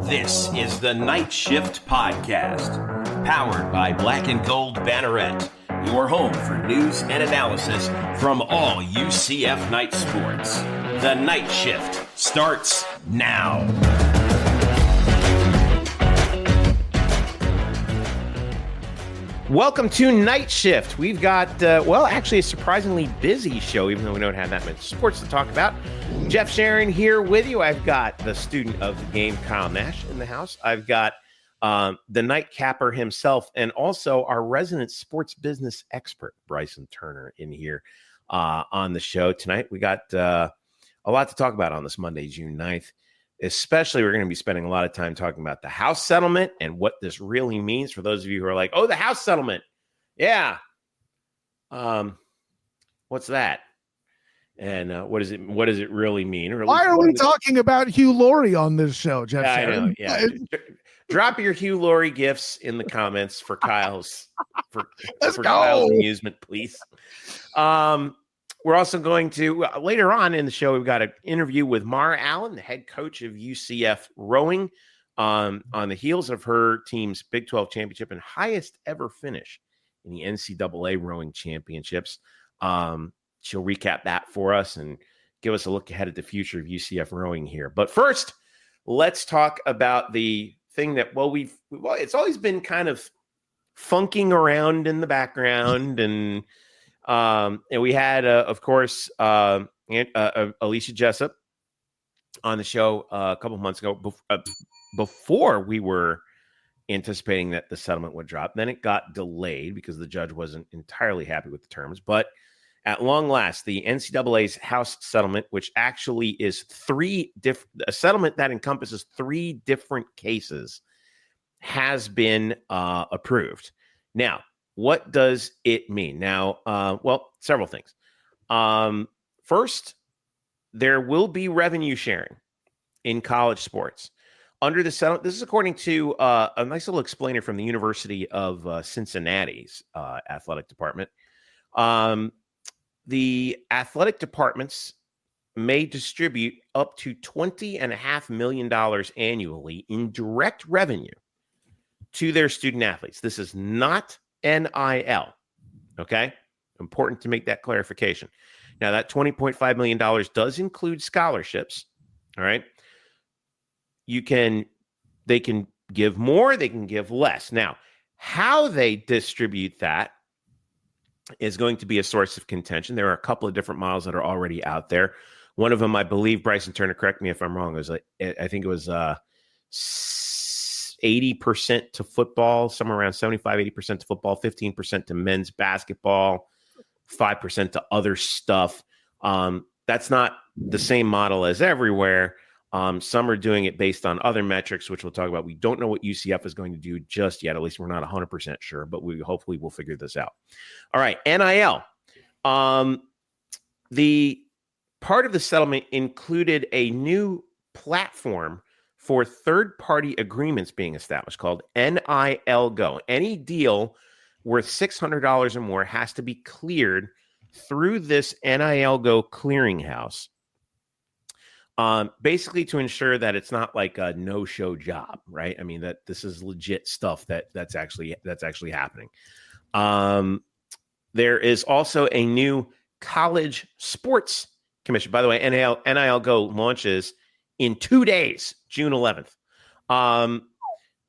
This is the NightShift podcast, powered by Black and Gold Banneret, your home for news and analysis from all UCF Knights sports. The NightShift starts now. Welcome to NightShift. We've got, actually a surprisingly busy show, even though we don't have that much sports to talk about. Jeff Sharon here with you. I've got the student of the game, Kyle Nash, in the house. I've got the nightcapper himself, and also our resident sports business expert, Bryson Turner, in here on the show tonight. We got a lot to talk about on this Monday, June 9th. Especially, we're going to be spending a lot of time talking about the House settlement and what this really means for those of you who are like, oh, the House settlement. Yeah. What's that? And what does it really mean? Or why are we talking about Hugh Laurie on this show, Jeff? I know, yeah. Drop your Hugh Laurie gifts in the comments for Kyle's Kyle's amusement, please. We're also going to, later on in the show, we've got an interview with Mara Allen, the head coach of UCF Rowing, on the heels of her team's Big 12 championship and highest ever finish in the NCAA Rowing Championships. She'll recap that for us and give us a look ahead at the future of UCF Rowing here. But first, let's talk about the thing that, it's always been kind of funking around in the background, and we had, of course, Alicia Jessup on the show a couple of months ago before we were anticipating that the settlement would drop. Then it got delayed because the judge wasn't entirely happy with the terms. But at long last, the NCAA's House settlement, which actually is a settlement that encompasses 3 different cases, has been approved. Now, what does it mean? Now, several things. First, there will be revenue sharing in college sports. Under the settlement, this is according to a nice little explainer from the University of Cincinnati's athletic department. The athletic departments may distribute up to $20.5 million annually in direct revenue to their student athletes. This is not NIL. Okay. Important to make that clarification. Now, that $20.5 million does include scholarships. All right. They can give more, they can give less. Now, how they distribute that is going to be a source of contention. There are a couple of different models that are already out there. One of them, I believe, Bryson Turner, correct me if I'm wrong, I think it was 80% to football, somewhere around 80% to football, 15% to men's basketball, 5% to other stuff. That's not the same model as everywhere. Some are doing it based on other metrics, which we'll talk about. We don't know what UCF is going to do just yet. At least we're not 100% sure, but hopefully we'll figure this out. All right, NIL. The part of the settlement included a new platform for third-party agreements being established called NIL Go. Any deal worth $600 or more has to be cleared through this NIL Go clearinghouse, basically to ensure that it's not like a no-show job, right? I mean, that this is legit stuff that's actually happening. There is also a new college sports commission. By the way, NIL Go launches in 2 days, June 11th.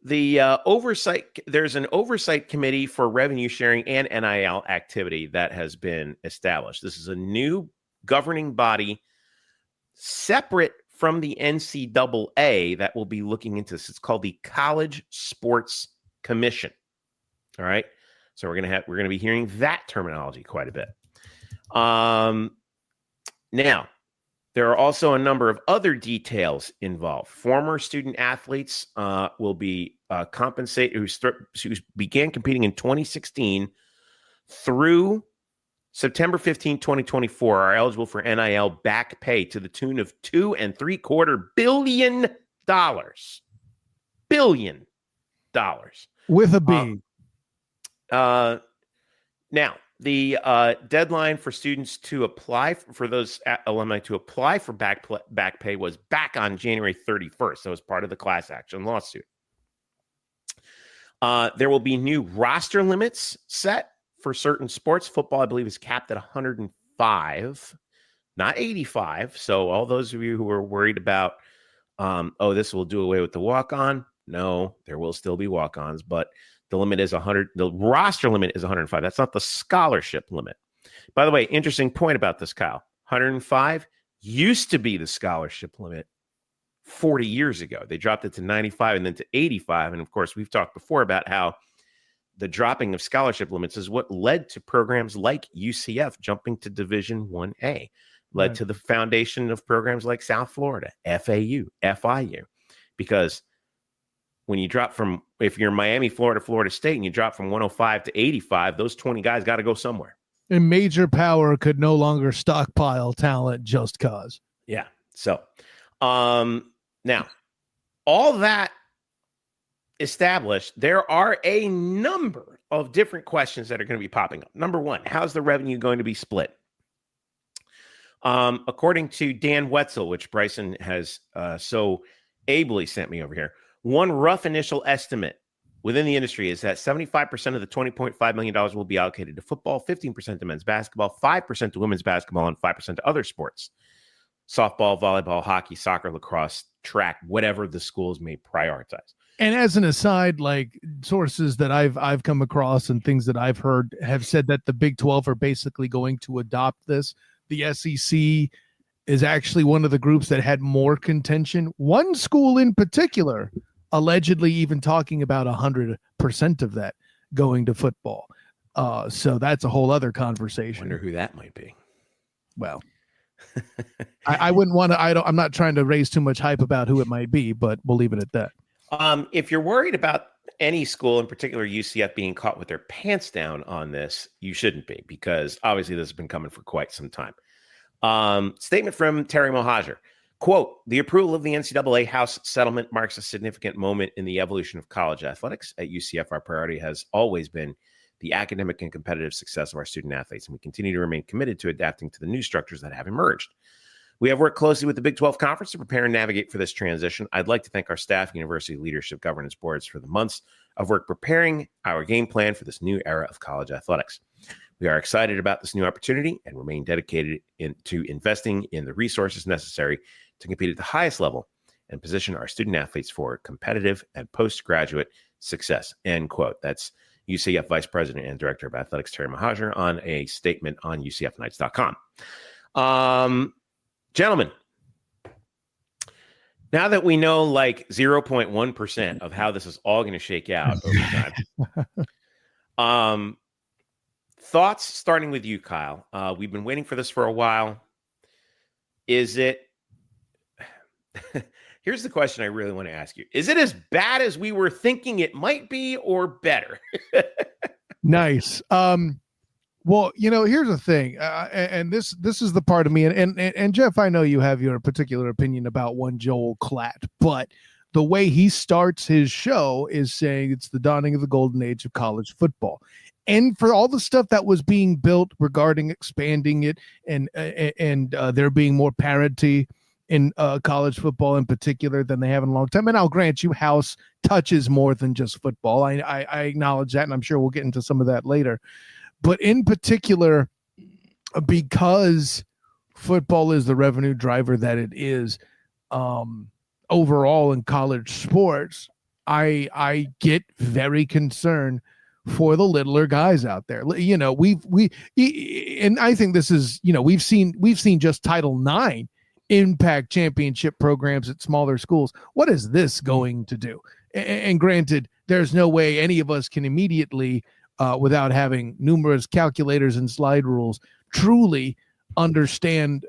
There's an oversight committee for revenue sharing and NIL activity that has been established. This is a new governing body separate from the NCAA that will be looking into this. It's called the College Sports Commission. All right. So we're going to be hearing that terminology quite a bit. Now, there are also a number of other details involved. Former student athletes will be compensated who began competing in 2016 through September 15, 2024, are eligible for NIL back pay to the tune of $2.75 billion. $1 billion. With a B. Now, the deadline for students to apply for those alumni to apply for back pay was back on January 31st. So as part of the class action lawsuit. There will be new roster limits set for certain sports. Football, I believe, is capped at 105, not 85. So all those of you who are worried about, this will do away with the walk-on. No, there will still be walk-ons, but the limit is 100. The roster limit is 105. That's not the scholarship limit. By the way, interesting point about this, Kyle. 105 used to be the scholarship limit 40 years ago. They dropped it to 95 and then to 85. And of course, we've talked before about how the dropping of scholarship limits is what led to programs like UCF jumping to Division 1A, led to the foundation of programs like South Florida, FAU, FIU, because when you drop from, if you're Miami, Florida State, and you drop from 105 to 85, those 20 guys got to go somewhere. And major power could no longer stockpile talent just cause. Yeah. So, now, all that established, there are a number of different questions that are going to be popping up. Number one, how's the revenue going to be split? According to Dan Wetzel, which Bryson has so ably sent me over here, one rough initial estimate within the industry is that 75% of the $20.5 million will be allocated to football, 15% to men's basketball, 5% to women's basketball, and 5% to other sports. Softball, volleyball, hockey, soccer, lacrosse, track, whatever the schools may prioritize. And as an aside, like sources that I've come across and things that I've heard have said that the Big 12 are basically going to adopt this. The SEC is actually one of the groups that had more contention. One school in particular, allegedly even talking about 100% of that going to football. So that's a whole other conversation. Wonder who that might be. Well, I wouldn't want to. I'm not trying to raise too much hype about who it might be, but we'll leave it at that. If you're worried about any school, in particular UCF, being caught with their pants down on this, you shouldn't be, because obviously this has been coming for quite some time. Statement from Terry Mohajer. Quote, the approval of the NCAA House settlement marks a significant moment in the evolution of college athletics. At UCF, our priority has always been the academic and competitive success of our student athletes, and we continue to remain committed to adapting to the new structures that have emerged. We have worked closely with the Big 12 Conference to prepare and navigate for this transition. I'd like to thank our staff, university leadership, governance boards for the months of work preparing our game plan for this new era of college athletics. We are excited about this new opportunity and remain dedicated to investing in the resources necessary to compete at the highest level and position our student athletes for competitive and postgraduate success. End quote. That's UCF Vice President and Director of Athletics, Terry Mohajer, on a statement on UCFKnights.com. Gentlemen, now that we know like 0.1% of how this is all going to shake out over time, thoughts starting with you, Kyle. We've been waiting for this for a while. Is it... Here's the question I really want to ask you. Is it as bad as we were thinking it might be, or better? Nice. Well, here's the thing, and this is the part of me, and Jeff, I know you have your particular opinion about one Joel Klatt, but the way he starts his show is saying it's the dawning of the golden age of college football. And for all the stuff that was being built regarding expanding it and there being more parity in college football in particular than they have in a long time. And I'll grant you, House touches more than just football. I acknowledge that, and I'm sure we'll get into some of that later. But in particular, because football is the revenue driver that it is overall in college sports, I get very concerned for the littler guys out there. And I think this is, we've seen just Title IX impact championship programs at smaller schools. What is this going to do? And granted, there's no way any of us can immediately, without having numerous calculators and slide rules, truly understand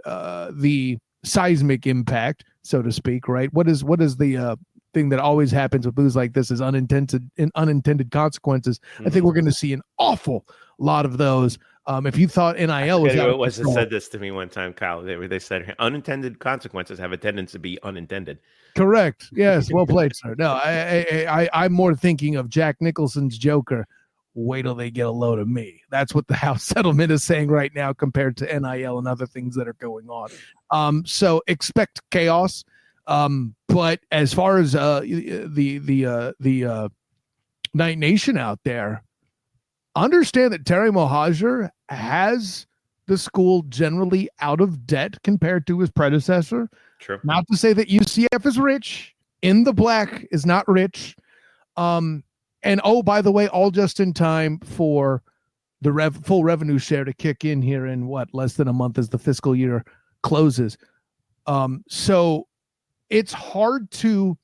the seismic impact, so to speak, right? What is the thing that always happens with moves like this is unintended consequences. Mm-hmm. I think we're going to see an awful lot of those. If you thought NIL was said this to me one time, Kyle. They said unintended consequences have a tendency to be unintended. Correct. Yes. Well played, sir. No, I'm more thinking of Jack Nicholson's Joker, wait till they get a load of me. That's what the House settlement is saying right now compared to NIL and other things that are going on. So expect chaos. But as far as the Knight Nation out there, understand that Terry Mohajir has the school generally out of debt compared to his predecessor. True. Not to say that UCF is rich. In the black is not rich. And oh, by the way, all just in time for the full revenue share to kick in here in less than a month as the fiscal year closes. So it's hard to,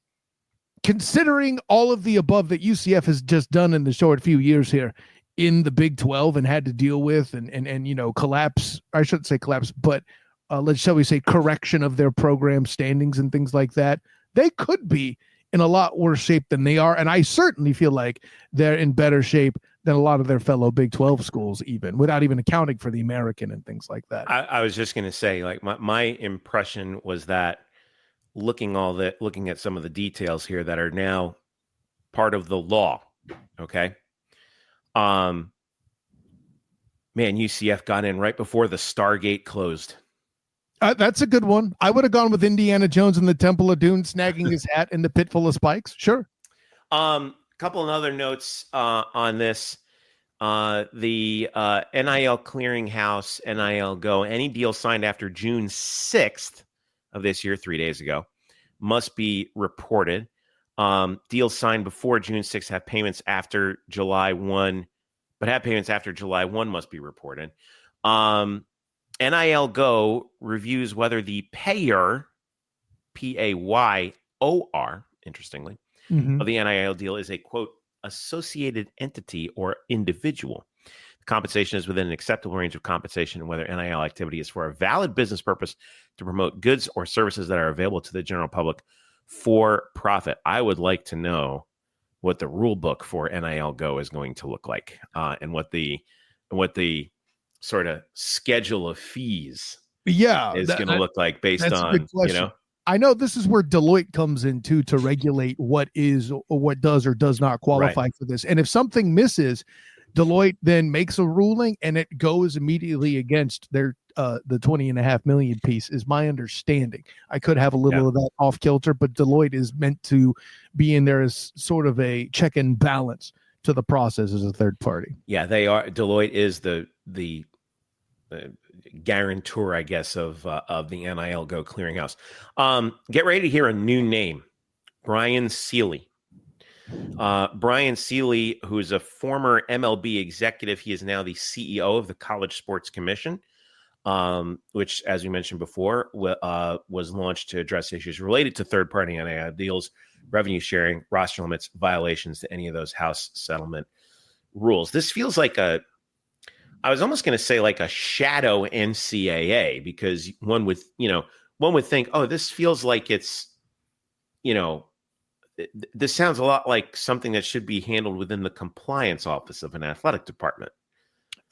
considering all of the above that UCF has just done in the short few years here in the Big 12 and had to deal with and collapse, I shouldn't say collapse, but shall we say correction of their program standings and things like that. They could be in a lot worse shape than they are. And I certainly feel like they're in better shape than a lot of their fellow Big 12 schools, even without even accounting for the American and things like that. I was just going to say, like, my impression was that looking at some of the details here that are now part of the law. Okay. Man, UCF got in right before the Stargate closed. That's a good one. I would have gone with Indiana Jones in the Temple of Doom, snagging his hat in the pit full of spikes. Sure. Couple of other notes on this. The NIL clearinghouse, NIL Go, any deal signed after June 6th of this year, 3 days ago, must be reported. Deals signed before June 6th have payments after July 1, but have payments after July 1 must be reported. NIL Go reviews whether the payer, P-A-Y-O-R, interestingly, of the NIL deal is a, quote, associated entity or individual. The compensation is within an acceptable range of compensation and whether NIL activity is for a valid business purpose to promote goods or services that are available to the general public for profit. I would like to know what the rule book for NIL Go is going to look like, and what the sort of schedule of fees is going to look like based on, I know this is where Deloitte comes in too, to regulate what is or what does or does not qualify for this. And if something misses, Deloitte then makes a ruling and it goes immediately against their the 20.5 million piece, is my understanding. I could have a little of that off kilter, but Deloitte is meant to be in there as sort of a check and balance to the process as a third party. Yeah, they are. Deloitte is the guarantor, I guess, of the NIL Go clearinghouse. Get ready to hear a new name, Brian Seeley. Brian Seeley, who is a former MLB executive, he is now the CEO of the College Sports Commission, which, as we mentioned before, was launched to address issues related to third-party NIL deals, revenue sharing, roster limits, violations to any of those House settlement rules. This feels like I was almost going to say like a shadow NCAA, because one would think, oh, this feels like it's, this sounds a lot like something that should be handled within the compliance office of an athletic department.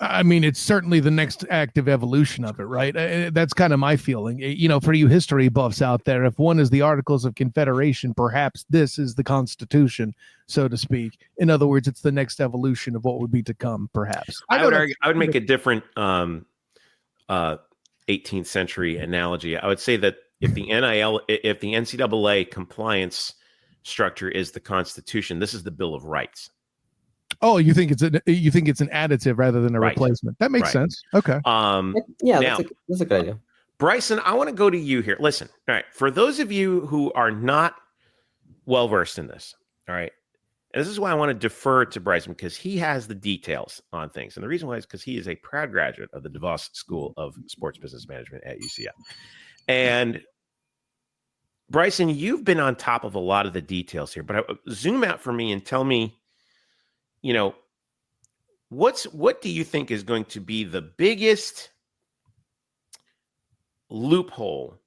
I mean, it's certainly the next active evolution of it, right? That's kind of my feeling. For you history buffs out there, if one is the Articles of Confederation, perhaps this is the Constitution, so to speak. In other words, it's the next evolution of what would be to come, perhaps. I would make a different 18th century analogy. I would say that if the NCAA compliance structure is the Constitution, this is the Bill of Rights. Oh, you think it's an additive rather than a replacement? That makes sense. Okay. That's a good idea. Bryson, I want to go to you here. Listen, all right. For those of you who are not well versed in this, all right, and this is why I want to defer to Bryson, because he has the details on things, and the reason why is because he is a proud graduate of the DeVos School of Sports Business Management at UCF. And Bryson, you've been on top of a lot of the details here, but zoom out for me and tell me, what do you think is going to be the biggest loophole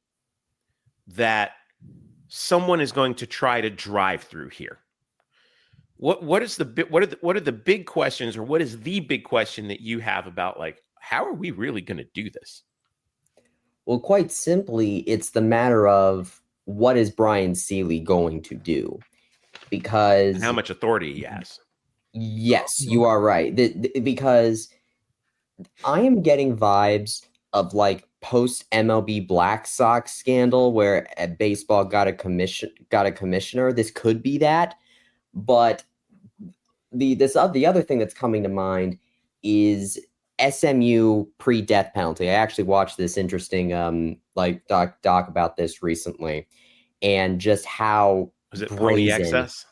that someone is going to try to drive through here? What are the big questions, or what is the big question that you have about, like, how are we really going to do this? Well, quite simply, it's the matter of what is Brian Seeley going to do, because and how much authority he has. Yes, you are right. Because I am getting vibes of like post MLB Black Sox scandal where baseball got a commissioner. This could be that, but the other thing that's coming to mind is SMU pre-death penalty. I actually watched this interesting doc about this recently, and just how Was it brazen. Polyexcess?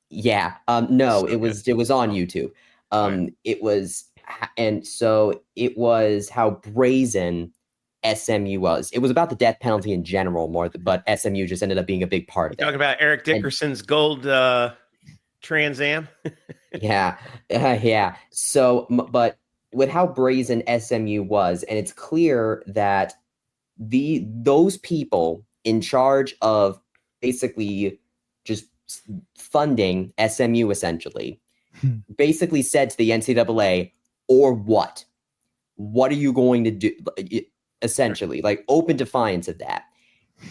Yeah. No, So it was on YouTube. It was, and so it was how brazen SMU was. It was about the death penalty in general more, but SMU just ended up being a big part of it. Talking about Eric Dickerson's gold Trans Am. Yeah. So, but with how brazen SMU was, and it's clear that those people in charge of basically just funding SMU essentially basically said to the NCAA, or what? What are you going to do? Essentially, like open defiance of that.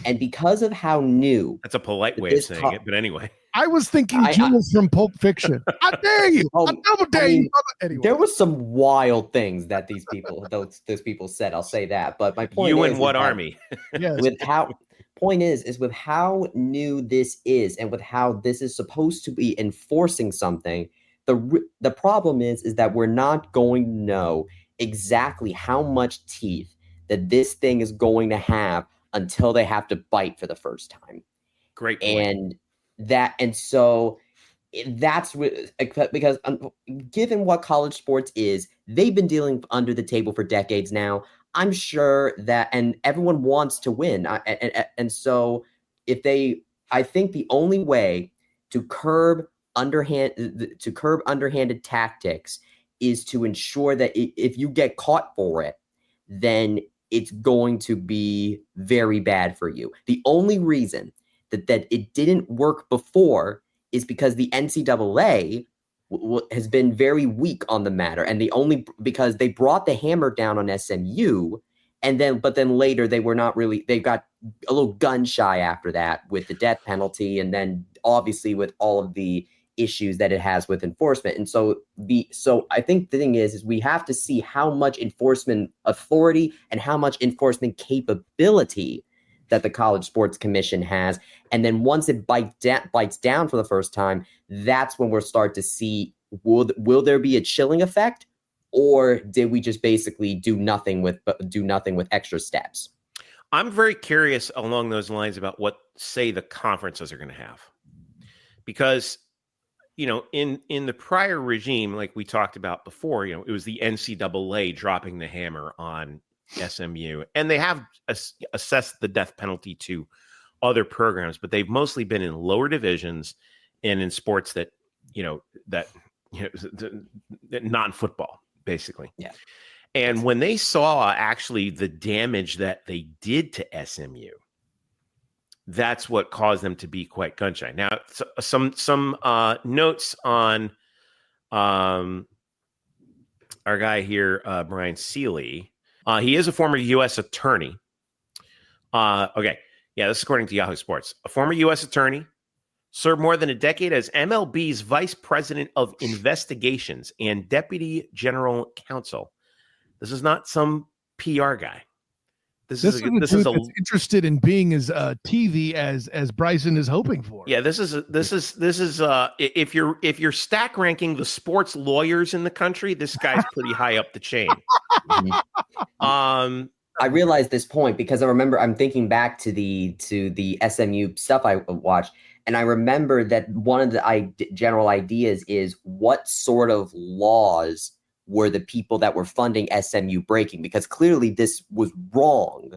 And because of how new, that's a polite way of saying it, but anyway. I was thinking Jules from Pulp Fiction. How dare you? How dare you? Anyway. There was some wild things that those people said. I'll say that. But my point is, in what army? Yes. With how with how new this is, and with how this is supposed to be enforcing something, the problem is that we're not going to know exactly how much teeth that this thing is going to have until they have to bite for the first time. Great point. And so that's because given what college sports is, they've been dealing under the table for decades now. I'm sure that, and everyone wants to win. And so I think the only way to curb underhanded tactics is to ensure that if you get caught for it, then it's going to be very bad for you. The only reason that it didn't work before is because the NCAA has been very weak on the matter, and because they brought the hammer down on SMU, but then later they got a little gun shy after that with the death penalty, and then obviously with all of the issues that it has with enforcement. And so I think the thing is we have to see how much enforcement authority and how much enforcement capability that the College Sports Commission has. And then once it bites down for the first time, that's when we'll start to see, will there be a chilling effect, or did we just basically do nothing with extra steps? I'm very curious along those lines about what, say, the conferences are going to have. Because, in the prior regime, like we talked about before, it was the NCAA dropping the hammer on SMU, and they have assessed the death penalty to other programs, but they've mostly been in lower divisions and in sports that not football, basically. Yeah. And when they saw actually the damage that they did to SMU, that's what caused them to be quite gun shy. Now, some notes on our guy here, Brian Seeley. He is a former U.S. attorney. Okay. Yeah, this is according to Yahoo Sports. A former U.S. attorney, served more than a decade as MLB's vice president of investigations and deputy general counsel. This is not some PR guy. This is interested in being as TV as Bryson is hoping for. Yeah, this is if you're stack ranking the sports lawyers in the country, this guy's pretty high up the chain. I realized this point because I'm thinking back to the SMU stuff I watched, and I remember that one of the general ideas is what sort of laws were the people that were funding SMU breaking, because clearly this was wrong,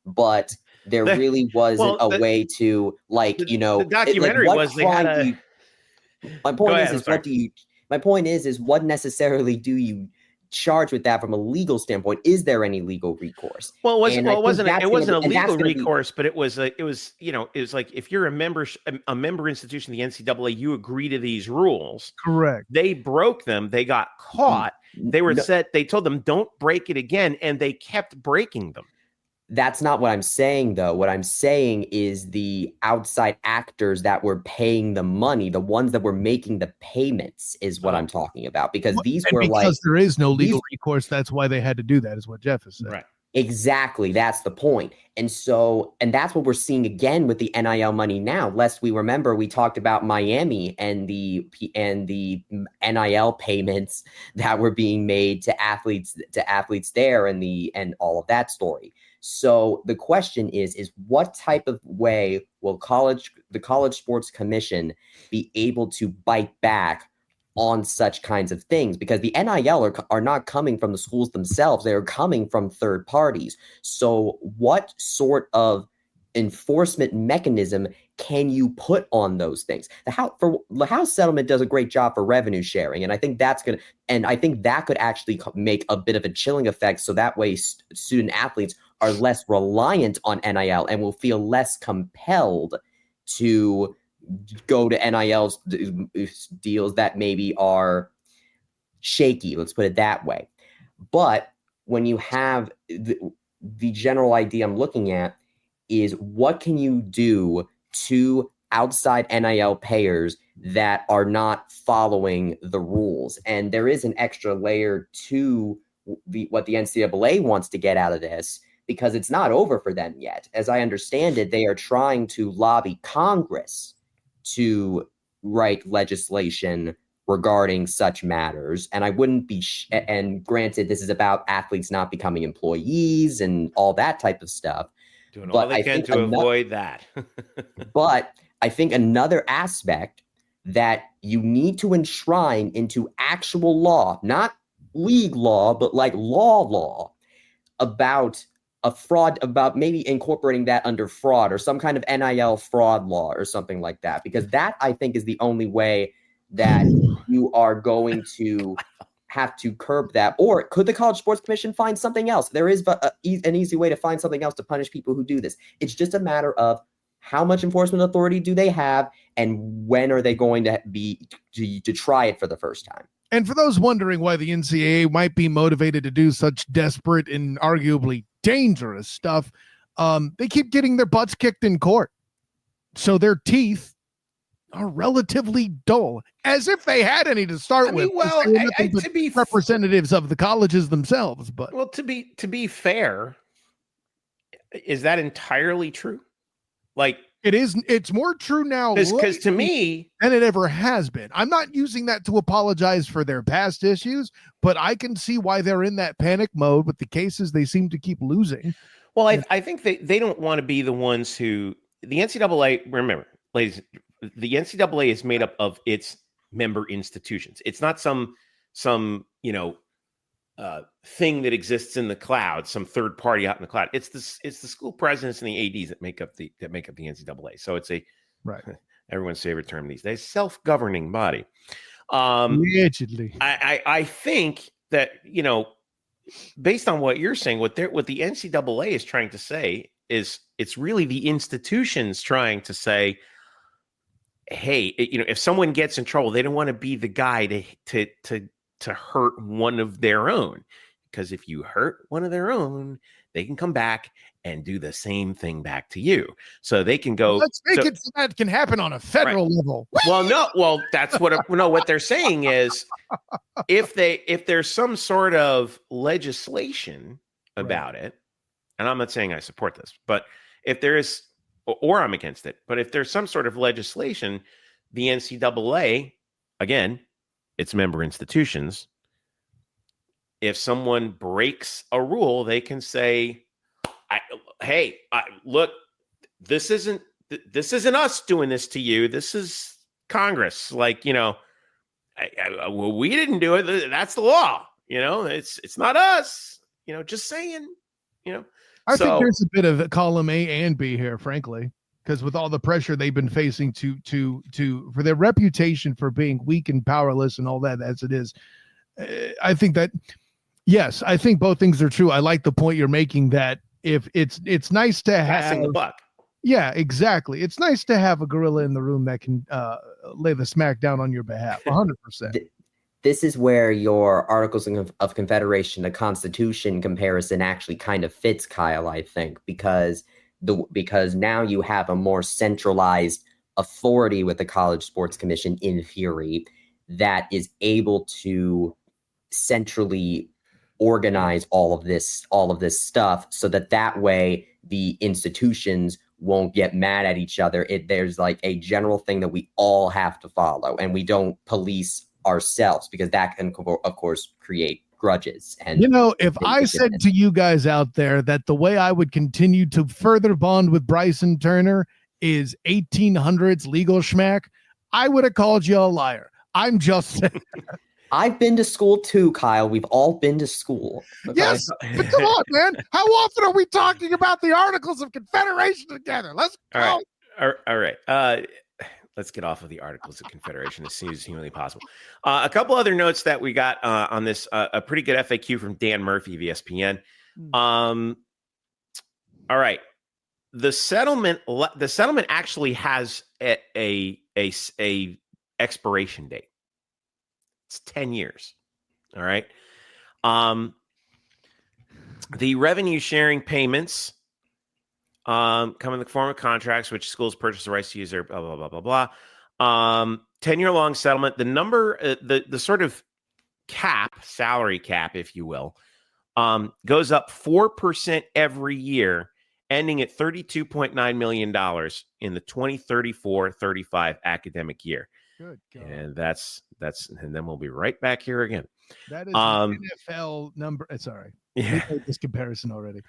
but there really wasn't a way to the documentary was they had a. My point is what necessarily do you charge with that from a legal standpoint? Is there any legal recourse? Well, it wasn't a legal recourse, but it was like if you're a member institution, the NCAA, you agree to these rules. Correct. They broke them. They got caught. They were set. They told them don't break it again, and they kept breaking them. That's not what I'm saying, though. What I'm saying is the outside actors that were paying the money, the ones that were making the payments, is what I'm talking about. Because these were because there is no legal recourse. That's why they had to do that, is what Jeff has said. Right. Exactly. That's the point. And that's what we're seeing again with the NIL money now. Lest we remember, we talked about Miami and the NIL payments that were being made to athletes there and all of that story. So the question is what type of way will the College Sports Commission be able to bite back on such kinds of things? Because the NIL are not coming from the schools themselves. They're coming from third parties. So what sort of enforcement mechanism can you put on those things? The House settlement does a great job for revenue sharing. And I think that could actually make a bit of a chilling effect. So that way student athletes are less reliant on NIL and will feel less compelled to go to NIL deals that maybe are shaky, let's put it that way. But when you have the general idea I'm looking at is what can you do to outside NIL payers that are not following the rules? And there is an extra layer to what the NCAA wants to get out of this, because it's not over for them yet. As I understand it, they are trying to lobby Congress to write legislation regarding such matters. And I wouldn't be, and granted, this is about athletes not becoming employees and all that type of stuff. Doing all they can to avoid that. But I think another aspect that you need to enshrine into actual law, not league law, but like law about a fraud, about maybe incorporating that under fraud or some kind of NIL fraud law or something like that, because that I think is the only way that you are going to have to curb that. Or could the College Sports Commission find something else? There is an easy way to find something else to punish people who do this. It's just a matter of how much enforcement authority do they have and when are they going to be to try it for the first time. And for those wondering why the NCAA might be motivated to do such desperate and arguably dangerous stuff, they keep getting their butts kicked in court. So their teeth are relatively dull, as if they had any to start with. Well, to be representatives of the colleges themselves, but to be fair, is that entirely true? Like it is. It's more true now because to me than it ever has been. I'm not using that to apologize for their past issues, but I can see why they're in that panic mode with the cases they seem to keep losing. Well, I think they don't want to be the ones who the NCAA. Remember, ladies, the NCAA is made up of its member institutions. It's not some thing that exists in the cloud, some third party out in the cloud. It's the school presidents and the ADs that make up the NCAA. So it's a right, everyone's favorite term these days, self-governing body. Allegedly. I think that based on what you're saying, what the NCAA is trying to say is it's really the institutions trying to say, hey, if someone gets in trouble, they don't want to be the guy to hurt one of their own, because if you hurt one of their own, they can come back and do the same thing back to you. So they can go. Let's make it so that can happen on a federal level. Well, that's what they're saying is if there's some sort of legislation about it, and I'm not saying I support this, but if there is, or I'm against it, but if there's some sort of legislation, the NCAA, again, its member institutions, if someone breaks a rule, they can say, look, this isn't us doing this to you. This is Congress. Like, we didn't do it. That's the law. It's not us, just saying, I think there's a bit of a column A and B here, frankly, because with all the pressure they've been facing for their reputation for being weak and powerless and all that as it is, I think that, yes, I think both things are true. I like the point you're making that if it's nice to passing the buck. Yeah, exactly. It's nice to have a gorilla in the room that can lay the smack down on your behalf. 100%. this is where your Articles of Confederation to Constitution comparison actually kind of fits, Kyle, I think, because now you have a more centralized authority with the College Sports Commission in theory that is able to centrally organize all of this stuff so that way the institutions won't get mad at each other. There's like a general thing that we all have to follow, and we don't police ourselves, because that can, of course, create grudges. And if I said to you guys out there that the way I would continue to further bond with Bryson Turner is 1800s legal schmack, I would have called you a liar. I'm just saying. I've been to school too, Kyle. We've all been to school. Okay? Yes, but come on, man. How often are we talking about the Articles of Confederation together? Let's go. All right. Let's get off of the Articles of Confederation as soon as humanly possible. A couple other notes that we got on this. A pretty good FAQ from Dan Murphy of ESPN. All right. The settlement actually has a expiration date. It's 10 years. All right. The revenue sharing payments come in the form of contracts, which schools purchase the rights to use their blah, blah, blah, blah, blah. 10-year long settlement. The number, the sort of cap, salary cap, if you will, goes up 4% every year, ending at $32.9 million in the 2034-35 academic year. Good God. And that's and then we'll be right back here again. That is an NFL number. Sorry. Yeah. We made this comparison already.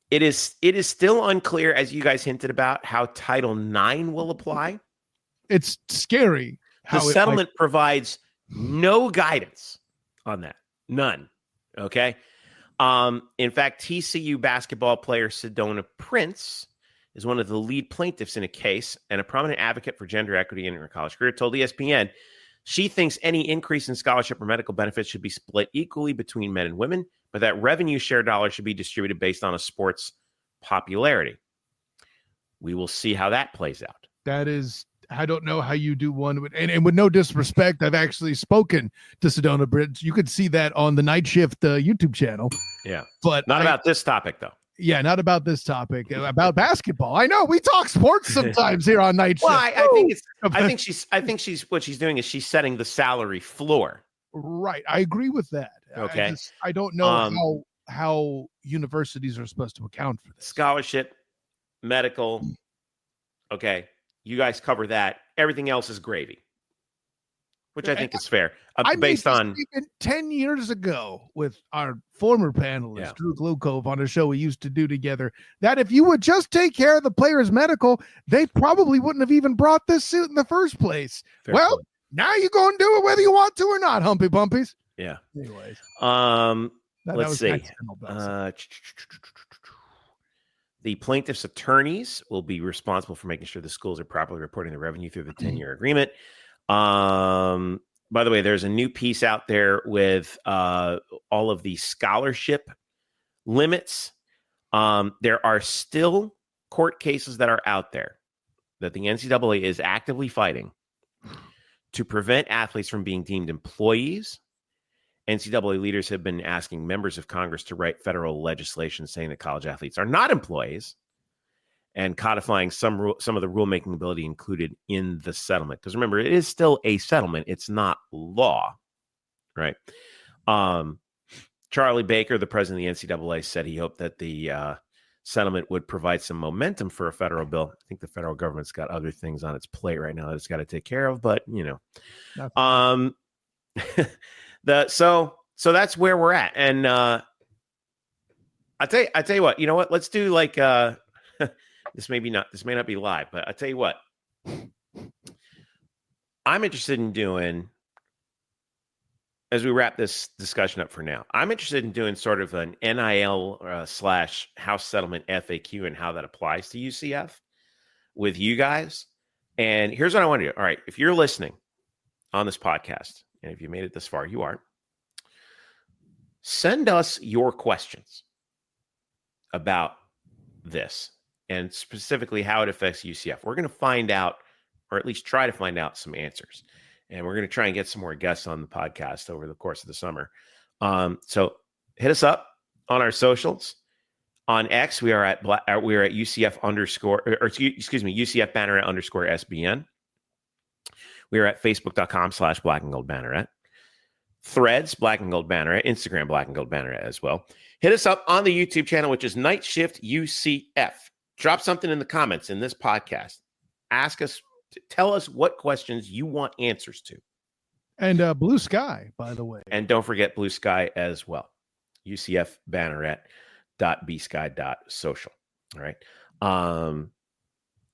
It is still unclear, as you guys hinted about, how Title IX will apply. It's scary. The settlement provides no guidance on that. None. Okay. In fact, TCU basketball player Sedona Prince is one of the lead plaintiffs in a case and a prominent advocate for gender equity in her college career, told ESPN she thinks any increase in scholarship or medical benefits should be split equally between men and women, but that revenue share dollars should be distributed based on a sport's popularity. We will see how that plays out. That is, I don't know how you do one. And with no disrespect, I've actually spoken to Sedona Prince. You could see that on the NightShift YouTube channel. Yeah. But not about this topic, though. Yeah, not about this topic, about basketball. I know we talk sports sometimes here on NightShift. Well, I think she's what she's doing is she's setting the salary floor. Right. I agree with that. Okay. I don't know how universities are supposed to account for this. Scholarship, medical. Okay. You guys cover that. Everything else is gravy, which I think is fair. Based on 10 years ago with our former panelist, Drew Glukov, on a show we used to do together, that if you would just take care of the player's medical, they probably wouldn't have even brought this suit in the first place. Fair point. Now you're going to do it whether you want to or not, Humpy Bumpies. Yeah. Anyways. Let's see. The plaintiff's attorneys will be responsible for making sure the schools are properly reporting the revenue through the 10-year agreement. By the way, there's a new piece out there with all of the scholarship limits. There are still court cases that are out there that the NCAA is actively fighting to prevent athletes from being deemed employees. NCAA leaders have been asking members of Congress to write federal legislation saying that college athletes are not employees and codifying some of the rulemaking ability included in the settlement. Because remember, it is still a settlement. It's not law, right? Charlie Baker, the president of the NCAA, said he hoped that the settlement would provide some momentum for a federal bill. I think the federal government's got other things on its plate right now that it's got to take care of, but, so that's where we're at. And I tell you what, you know what? Let's do like this may not be live, but I tell you what, I'm interested in doing, as we wrap this discussion up for now, I'm interested in doing sort of an NIL / house settlement FAQ and how that applies to UCF with you guys. And here's what I want to do. All right. If you're listening on this podcast, and if you made it this far, you are, send us your questions about this and specifically how it affects UCF. We're going to find out, or at least try to find out, some answers. and we're going to try and get some more guests on the podcast over the course of the summer. So hit us up on our socials. On X, we are at UCF UCF Banneret _SBN. We are at Facebook.com/Black and Gold Banneret. Threads, Black and Gold Banneret. Instagram, Black and Gold Banneret as well. Hit us up on the YouTube channel, which is NightShift UCF. Drop something in the comments in this podcast. Ask us, tell us what questions you want answers to. And Blue Sky, by the way. And don't forget Blue Sky as well. UCF Banneret.bsky.social. All right.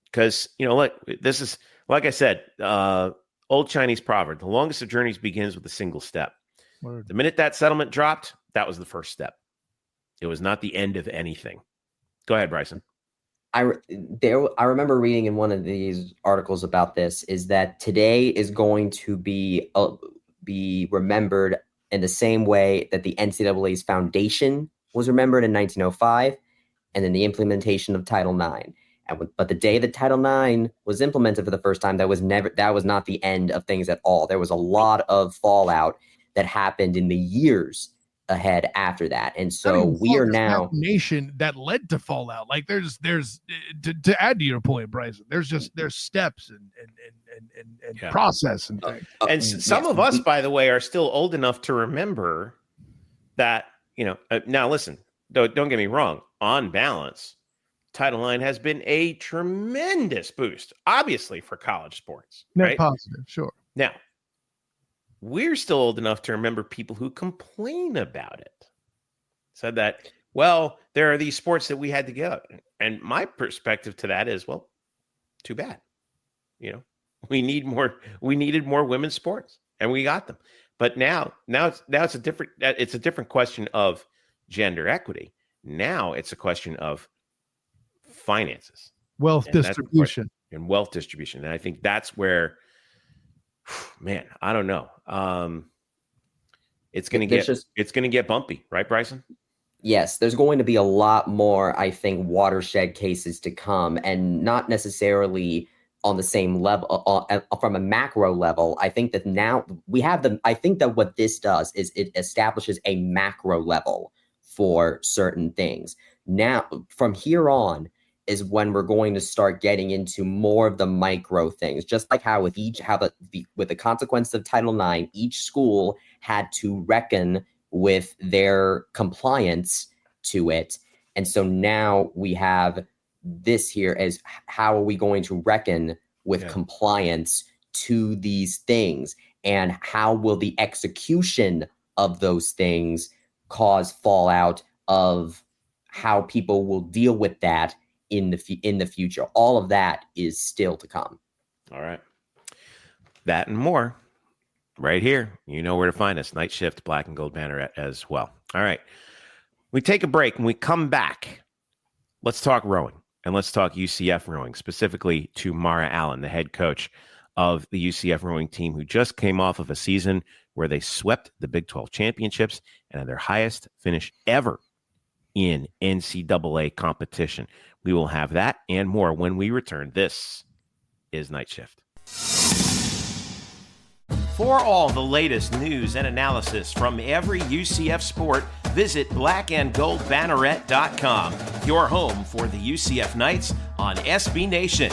Because, look, this is, like I said, old Chinese proverb, the longest of journeys begins with a single step. Word. The minute that settlement dropped, that was the first step. It was not the end of anything. Go ahead, Bryson. I remember reading in one of these articles about this is that today is going to be remembered in the same way that the NCAA's foundation was remembered in 1905, and then the implementation of Title IX. But the day that Title IX was implemented for the first time, that was not the end of things at all. There was a lot of fallout that happened in the years ahead after that, and so we are now nation that led to fallout. Like there's to add to your point, Bryson. There's steps and process and things. And some of us, by the way, are still old enough to remember that. Now listen, don't get me wrong. On balance, Title IX has been a tremendous boost, obviously, for college sports. Net right? positive, sure. Now, we're still old enough to remember people who complain about it. Said that, well, there are these sports that we had to get up. And my perspective to that is, well, too bad. We needed more women's sports, and we got them. But now it's a different question of gender equity. Now it's a question of finances, wealth distribution, and wealth distribution. And I think that's where, man, I don't know. It's going to get bumpy, right, Bryson? Yes, there's going to be a lot more, I think, watershed cases to come, and not necessarily on the same level, from a macro level. I think that now we have I think that what this does is it establishes a macro level for certain things. Now, from here on, is when we're going to start getting into more of the micro things, just like how with the consequence of Title IX, each school had to reckon with their compliance to it. And so now we have this here as how are we going to reckon with compliance to these things, and how will the execution of those things cause fallout of how people will deal with that in the future. All of that is still to come. All right. That and more right here. You know where to find us. NightShift, Black and Gold Banneret as well. All right. We take a break and we come back. Let's talk rowing, and let's talk UCF rowing, specifically to Mara Allen, the head coach of the UCF rowing team, who just came off of a season where they swept the Big 12 championships and had their highest finish ever in NCAA competition. We will have that and more when we return. This is Night Shift. For all the latest news and analysis from every UCF sport, visit blackandgoldbanneret.com, your home for the UCF Knights on SB Nation.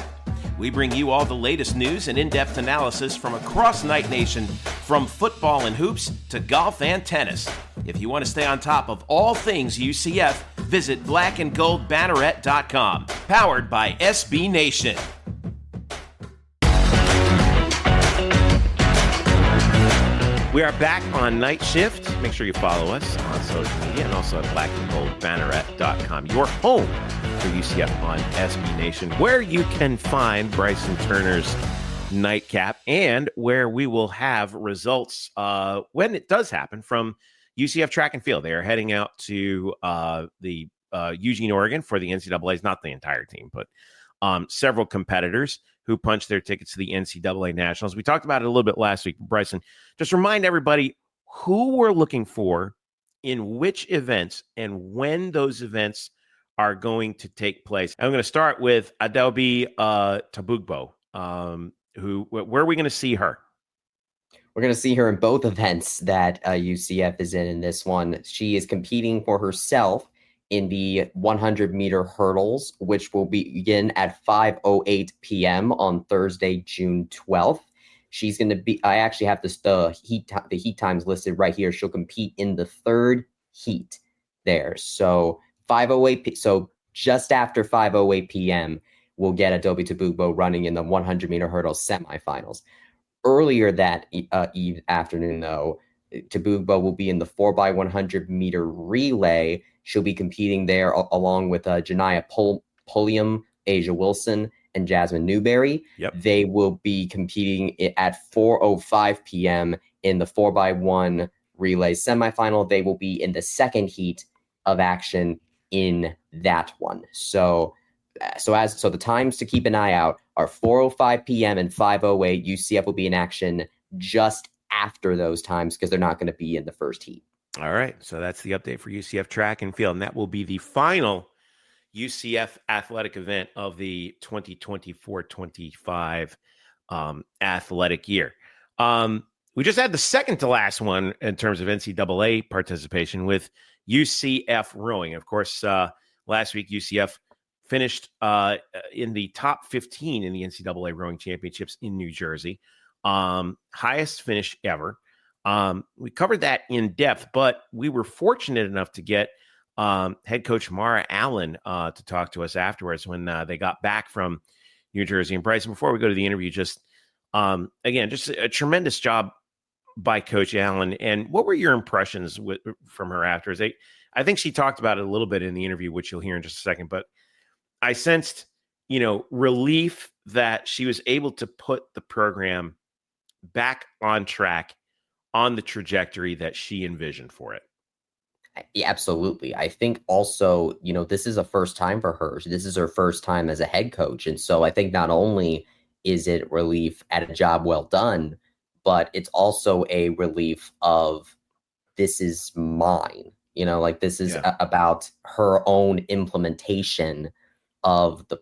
We bring you all the latest news and in-depth analysis from across Knight Nation, from football and hoops to golf and tennis. If you want to stay on top of all things UCF, visit blackandgoldbanneret.com, powered by SB Nation. We are back on Night Shift. Make sure you follow us on social media and also at blackandgoldbanneret.com, your home for UCF on SB Nation, where you can find Bryson Turner's nightcap and where we will have results when it does happen from UCF track and field. They are heading out to the Eugene, Oregon for the NCAAs, not the entire team, but several competitors who punched their tickets to the NCAA Nationals. We talked about it a little bit last week. Bryson, just remind everybody who we're looking for in which events and when those events are going to take place. I'm going to start with Adobe Tabugbo, where are we going to see her? We're going to see her in both events that UCF is in this one. She is competing for herself in the 100-meter hurdles, which will begin at 5:08 p.m. on Thursday, June 12th. She's going to be, I actually have the heat times listed right here. She'll compete in the third heat there. So 5:08, so just after 5:08 p.m., we'll get Adobe Tabugbo running in the 100-meter hurdles semifinals. Earlier that afternoon, though, Tabugbo will be in the 4x100-meter relay. She'll be competing there along with Janiyah Pulliam, Asia Wilson, and Jasmine Newberry. Yep. They will be competing at 4:05 p.m. in the 4x1 relay semifinal. They will be in the second heat of action in that one. So the times to keep an eye out are 4:05 p.m. and 5:08. UCF will be in action just after those times because they're not going to be in the first heat. All right. So that's the update for UCF track and field. And that will be the final UCF athletic event of the 2024-25 athletic year. We just had the second to last one in terms of NCAA participation with UCF rowing. Of course, last week UCF finished in the top 15 in the NCAA rowing championships in New Jersey. Highest finish ever. We covered that in depth, but we were fortunate enough to get head coach Mara Allen to talk to us afterwards when they got back from New Jersey. And Bryson, before we go to the interview, just a tremendous job by Coach Allen. And what were your impressions from her afterwards? I think she talked about it a little bit in the interview, which you'll hear in just a second, but I sensed, relief that she was able to put the program back on track, on the trajectory that she envisioned for it. Yeah, absolutely. I think also, this is a first time for her. This is her first time as a head coach. And so I think not only is it relief at a job well done, but it's also a relief of this is mine, this is about her own implementation of the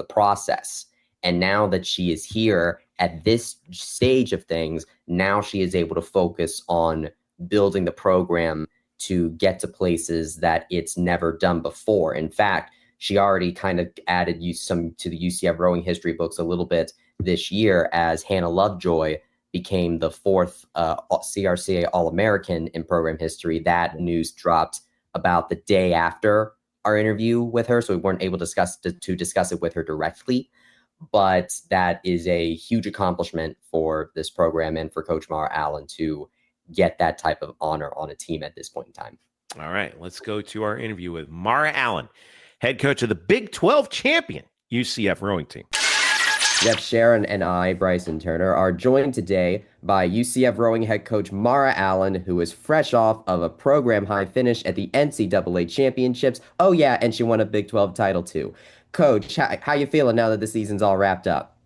process. And now that she is here at this stage of things, now she is able to focus on building the program to get to places that it's never done before. In fact, she already kind of added some to the UCF rowing history books a little bit this year as Hannah Lovejoy became the fourth CRCA All-American in program history. That news dropped about the day after our interview with her, so we weren't able to discuss it with her directly. But that is a huge accomplishment for this program and for Coach Mara Allen to get that type of honor on a team at this point in time. All right, let's go to our interview with Mara Allen, head coach of the Big 12 champion UCF rowing team. Jeff Sharon and I, Bryson Turner, are joined today by UCF rowing head coach Mara Allen, who is fresh off of a program high finish at the NCAA Championships. Oh yeah, and she won a Big 12 title too. Coach, how you feeling now that the season's all wrapped up?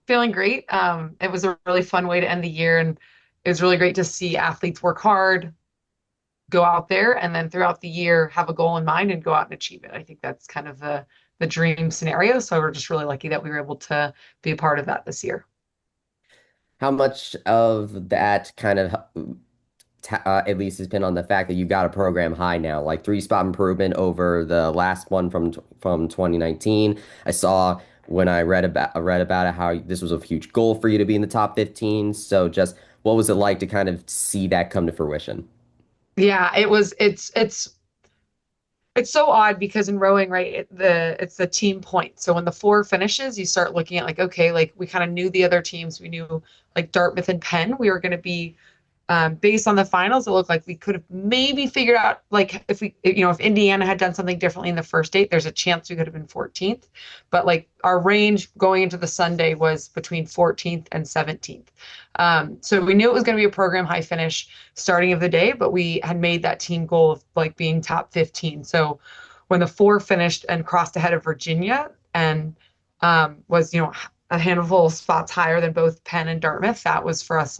Feeling great. It was a really fun way to end the year, and it was really great to see athletes work hard, go out there, and then throughout the year have a goal in mind and go out and achieve it. I think that's kind of the dream scenario. So we're just really lucky that we were able to be a part of that this year. How much of that kind of at least has been on the fact that you got a program high now, like 3-spot improvement over the last one from 2019. I saw when I read about it how this was a huge goal for you to be in the top 15. So just what was it like to kind of see that come to fruition? Yeah, it's so odd because in rowing, right, it's the team point. So when the 4 finishes, you start looking at okay, we kind of knew the other teams. We knew Dartmouth and Penn, we were going to be based on the finals. It looked like we could have maybe figured out if Indiana had done something differently in the first 8, there's a chance we could have been 14th. But our range going into the Sunday was between 14th and 17th. So we knew it was going to be a program high finish starting of the day, but we had made that team goal of being top 15. So when the 4 finished and crossed ahead of Virginia and was a handful of spots higher than both Penn and Dartmouth, that was for us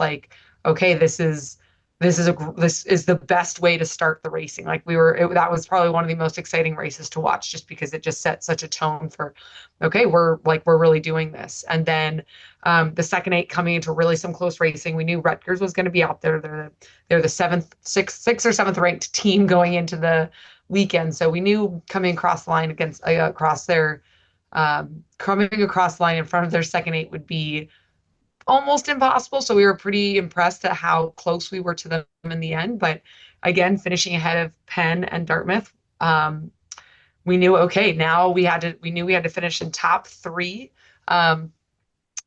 okay, this is this is the best way to start the racing. Like that was probably one of the most exciting races to watch, just because it just set such a tone for, okay, we're really doing this. And then the second 8 coming into really some close racing, we knew Rutgers was going to be out there. They're the sixth or seventh ranked team going into the weekend. So we knew coming across the line coming across the line in front of their second 8 would be almost impossible. So we were pretty impressed at how close we were to them in the end. But again, finishing ahead of Penn and Dartmouth, we knew, okay, now we knew we had to finish in top 3. And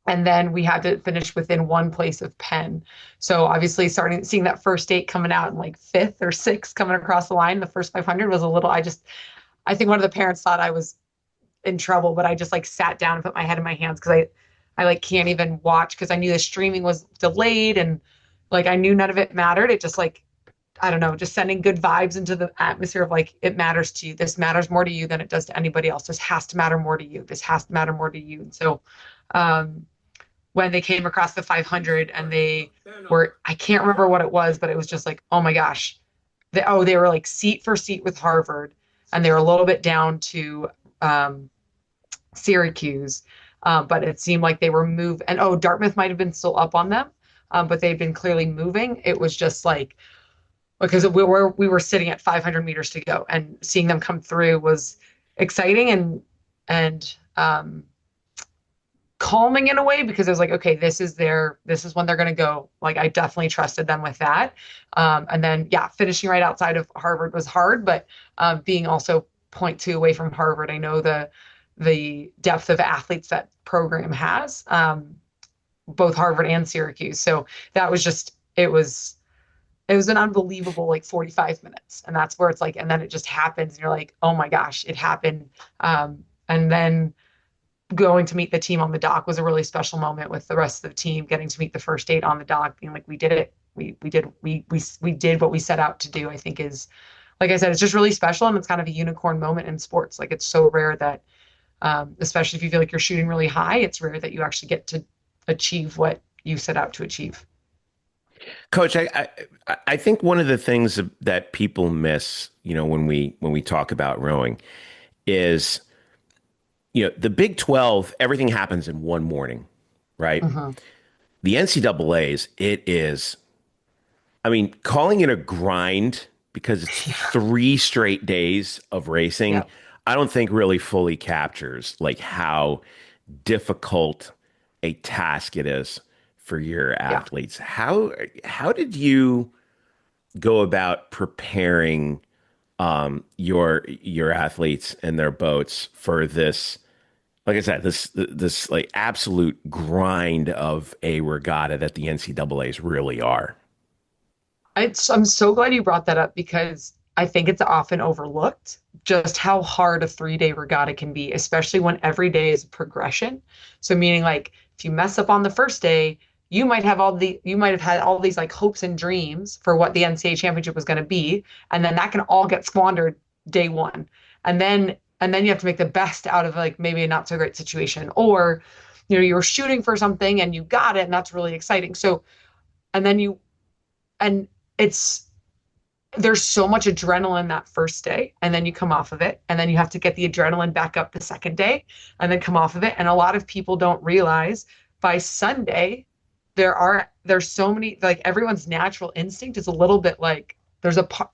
then we had to finish within 1 place of Penn. So obviously seeing that first 8 coming out in like 5th or 6th coming across the line, the first 500 was a little, I think one of the parents thought I was in trouble, but I just like sat down and put my head in my hands, because I like can't even watch, because I knew the streaming was delayed, and like I knew none of it mattered. It just like, I don't know, just sending good vibes into the atmosphere of like, it matters to you. This matters more to you than it does to anybody else. This has to matter more to you. This has to matter more to you. And so when they came across the 500 and they were, I can't remember what it was, but it was just like, oh my gosh, they were like seat for seat with Harvard, and they were a little bit down to Syracuse. But it seemed like they were and Dartmouth might have been still up on them, but they'd been clearly moving. It was just like, because we were sitting at 500 meters to go, and seeing them come through was exciting and calming in a way, because it was like, okay, this is when they're going to go. Like, I definitely trusted them with that. And then, yeah, finishing right outside of Harvard was hard, but being also 0.2 away from Harvard, I know the depth of athletes that program has, both Harvard and Syracuse. So that was it was an unbelievable like 45 minutes. And that's where it's like, and then it just happens and you're like, oh my gosh, it happened. And then going to meet the team on the dock was a really special moment with the rest of the team, getting to meet the first 8 on the dock, being like, we did it. We did what we set out to do, I think is, like I said, it's just really special. And it's kind of a unicorn moment in sports. Like, it's so rare that, especially if you feel like you're shooting really high, it's rare that you actually get to achieve what you set out to achieve. Coach, I think one of the things that people miss, when we talk about rowing, is, the Big 12, everything happens in one morning, right? Mm-hmm. The NCAAs, it is, calling it a grind because it's 3 straight days of racing, Yep. I don't think really fully captures like how difficult a task it is for your athletes. How did you go about preparing your athletes and their boats for this? Like I said, this like absolute grind of a regatta that the NCAAs really are. I'm so glad you brought that up, because I think it's often overlooked just how hard a 3-day regatta can be, especially when every day is a progression. So meaning, like, if you mess up on the first day, you might have had all these like hopes and dreams for what the NCAA championship was going to be, and then that can all get squandered day 1, and then you have to make the best out of like maybe a not so great situation, or you were shooting for something and you got it, and that's really exciting. So, there's so much adrenaline that first day, and then you come off of it, and then you have to get the adrenaline back up the second day and then come off of it. And a lot of people don't realize by Sunday, there's so many, like, everyone's natural instinct is a little bit like,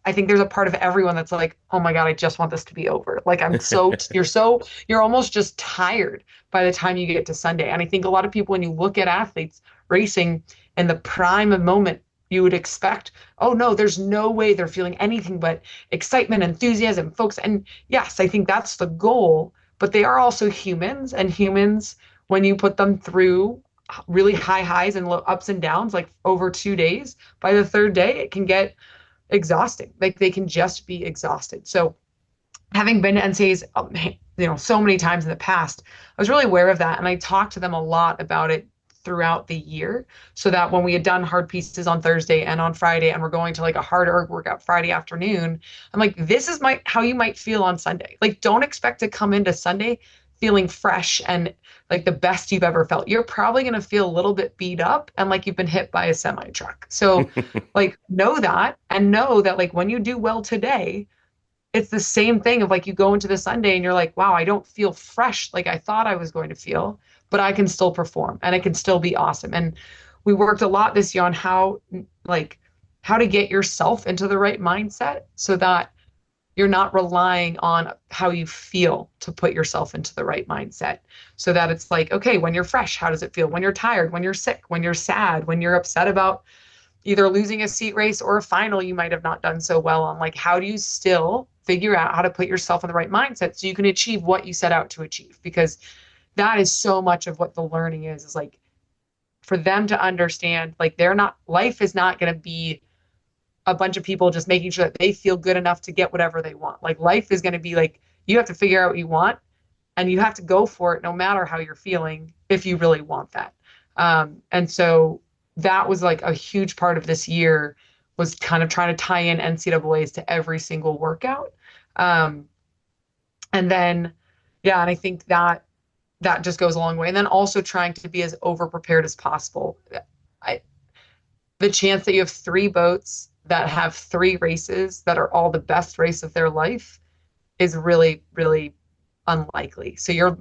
I think there's a part of everyone that's like, oh my God, I just want this to be over. Like, you're almost just tired by the time you get to Sunday. And I think a lot of people, when you look at athletes racing in the prime of moment, you would expect, oh no, there's no way they're feeling anything but excitement, enthusiasm, folks. And yes, I think that's the goal, but they are also humans, and humans, when you put them through really high highs and low ups and downs, like over 2 days, by the third day, it can get exhausting. Like, they can just be exhausted. So having been to NCAAs, so many times in the past, I was really aware of that. And I talked to them a lot about it throughout the year, so that when we had done hard pieces on Thursday and on Friday, and we're going to like a harder workout Friday afternoon, I'm like, this is how you might feel on Sunday. Like, don't expect to come into Sunday feeling fresh and like the best you've ever felt, you're probably going to feel a little bit beat up and like you've been hit by a semi truck. So like know that, and know that like when you do well today, it's the same thing of like you go into the Sunday and you're like, wow, I don't feel fresh like I thought I was going to feel, but I can still perform and it can still be awesome. And we worked a lot this year on how to get yourself into the right mindset so that you're not relying on how you feel to put yourself into the right mindset. So that it's like, okay, when you're fresh, how does it feel? When you're tired, when you're sick, when you're sad, when you're upset about either losing a seat race or a final you might have not done so well on, like, how do you still figure out how to put yourself in the right mindset so you can achieve what you set out to achieve? Because that is so much of what the learning is like for them to understand, like life is not going to be a bunch of people just making sure that they feel good enough to get whatever they want. Like life is going to be like, you have to figure out what you want and you have to go for it no matter how you're feeling if you really want that. And so that was like a huge part of this year, was kind of trying to tie in NCAAs to every single workout. And then, yeah, and I think that just goes a long way. And then also trying to be as over prepared as possible. The chance that you have 3 boats that have 3 races that are all the best race of their life is really, really unlikely. So you're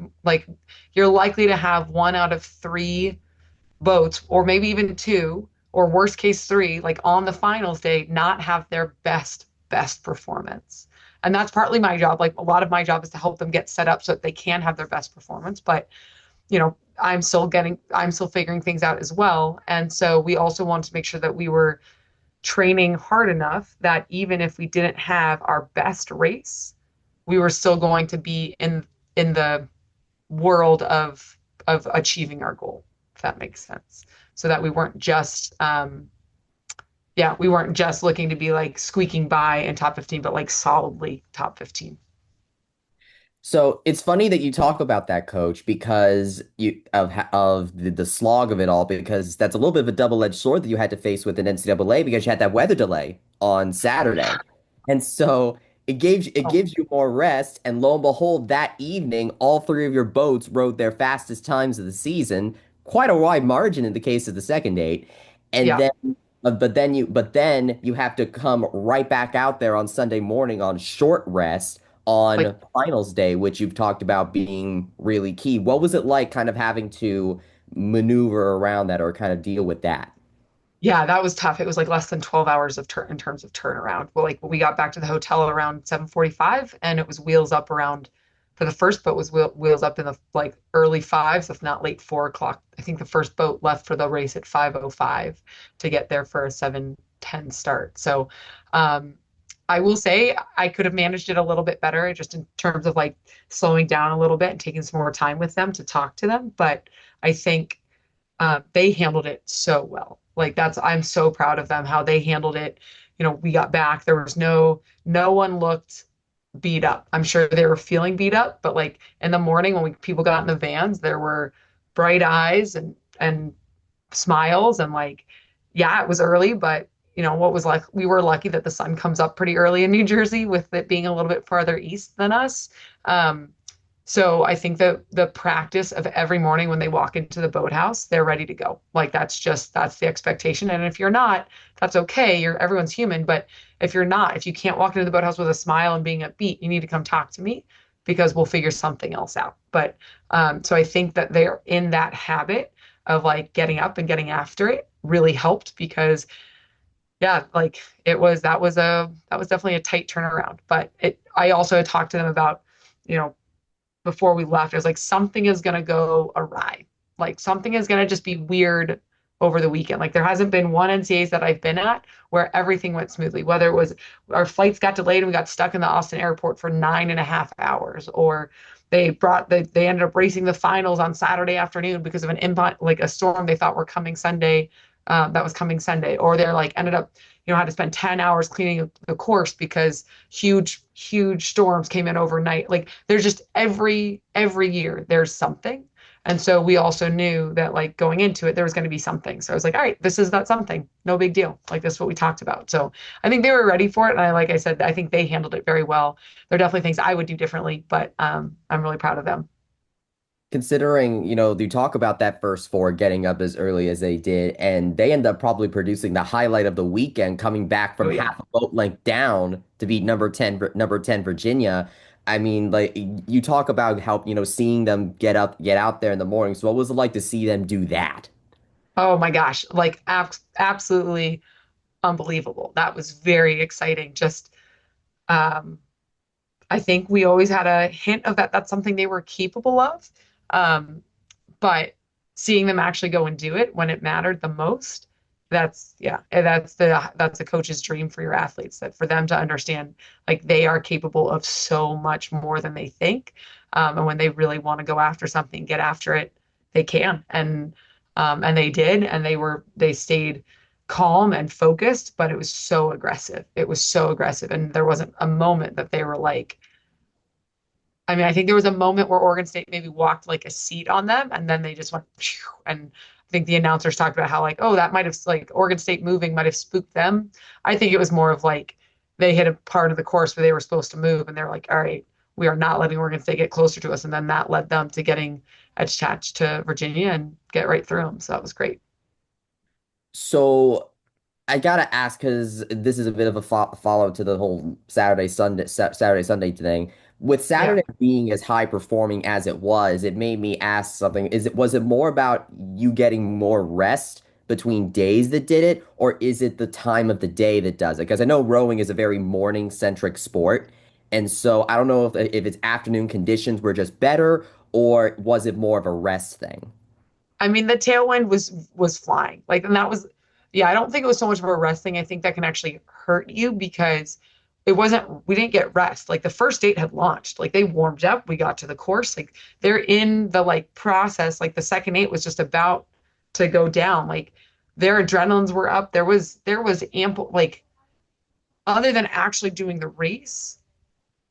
likely to have 1 out of 3 boats, or maybe even 2, or worst case 3, like on the finals day, not have their best performance. And that's partly my job. Like a lot of my job is to help them get set up so that they can have their best performance. But, I'm still figuring things out as well. And so we also wanted to make sure that we were training hard enough that even if we didn't have our best race, we were still going to be in the world of achieving our goal, if that makes sense. So that we weren't just looking to be like squeaking by in top 15, but like solidly top 15. So it's funny that you talk about that, Coach, because of the slog of it all, because that's a little bit of a double-edged sword that you had to face with an NCAA, because you had that weather delay on Saturday, and so it gives you more rest. And lo and behold, that evening, all 3 of your boats rode their fastest times of the season, quite a wide margin in the case of the second 8, and Yeah. then you have to come right back out there on Sunday morning on short rest on Like, finals day, which you've talked about being really key. What was it like kind of having to maneuver around that or kind of deal with that? yeah, that was tough. It was like less than 12 hours in terms of turnaround. Well, like we got back to the hotel around 7:45, and it was wheels up around, for the first boat was wheels up in the like early 5s, if not late 4 o'clock. I think the first boat left for the race at 5:05 to get there for a 7:10 start. So, I will say I could have managed it a little bit better, just in terms of like slowing down a little bit and taking some more time with them to talk to them. But I think they handled it so well. Like I'm so proud of them, how they handled it. We got back. There was no one looked beat up. I'm sure they were feeling beat up, but like in the morning when people got in the vans, there were bright eyes and smiles, and like, yeah, it was early, but we were lucky that the sun comes up pretty early in New Jersey, with it being a little bit farther east than us. So I think that the practice of every morning when they walk into the boathouse, they're ready to go. Like that's the expectation. And if you're not, that's okay. Everyone's human. But if you can't walk into the boathouse with a smile and being upbeat, you need to come talk to me, because we'll figure something else out. But so I think that they're in that habit of like getting up and getting after it really helped, because yeah, like that was definitely a tight turnaround. But I also had talked to them about, before we left, it was like something is going to go awry. Like something is going to just be weird over the weekend. Like there hasn't been one NCAAs that I've been at where everything went smoothly, whether it was our flights got delayed and we got stuck in the Austin airport for 9.5 hours, or they ended up racing the finals on Saturday afternoon because of a storm they thought were coming Sunday. That was coming Sunday, or they're like ended up, had to spend 10 hours cleaning the course because huge storms came in overnight. Like there's just every year there's something. And so we also knew that like going into it, there was going to be something. So I was like, all right, this is that something, no big deal. Like this is what we talked about. So I think they were ready for it. And like I said, I think they handled it very well. There are definitely things I would do differently, but I'm really proud of them. considering, you talk about that first four getting up as early as they did, and they end up probably producing the highlight of the weekend, coming back Oh from yeah. half a boat length down to beat number 10 Virginia. I mean, like you talk about how, seeing them get out there in the morning. So what was it like to see them do that? Oh my gosh, like absolutely unbelievable. That was very exciting. Just um I think we always had a hint of that. That's something they were capable of. Um, but seeing them actually go and do it when it mattered the most, yeah, and that's a coach's dream for your athletes, that for them to understand like they are capable of so much more than they think. And when they really want to go after something, get after it, they can. And they did, and they stayed calm and focused, but it was so aggressive. It was so aggressive. And there wasn't a moment that they were like, I mean, I think there was a moment where Oregon State maybe walked like a seat on them, and then they just went, phew, and I think the announcers talked about how like, oh, that might have like Oregon State moving might have spooked them. I think it was more of like they hit a part of the course where they were supposed to move, and they're like, all right, we are not letting Oregon State get closer to us, and then that led them to getting attached to Virginia and get right through them. So that was great. So I gotta ask because this is a bit of a follow to the whole Saturday Sunday thing. With Yeah. Saturday being as high performing as it was, it made me ask something. Was it more about you getting more rest between days that did it, or is it the time of the day that does it? Because I know rowing is a very morning centric sport, and so I don't know if its afternoon conditions were just better, or was it more of a rest thing? I mean, the tailwind was flying. Like, and that was, yeah, I don't think it was so much of a rest thing. I think that can actually hurt you because we didn't get rest. Like the first date had launched. Like they warmed up, we got to the course. Like they're in the like process. Like the second eight was just about to go down. Like their adrenalines were up. There was ample, like, other than actually doing the race,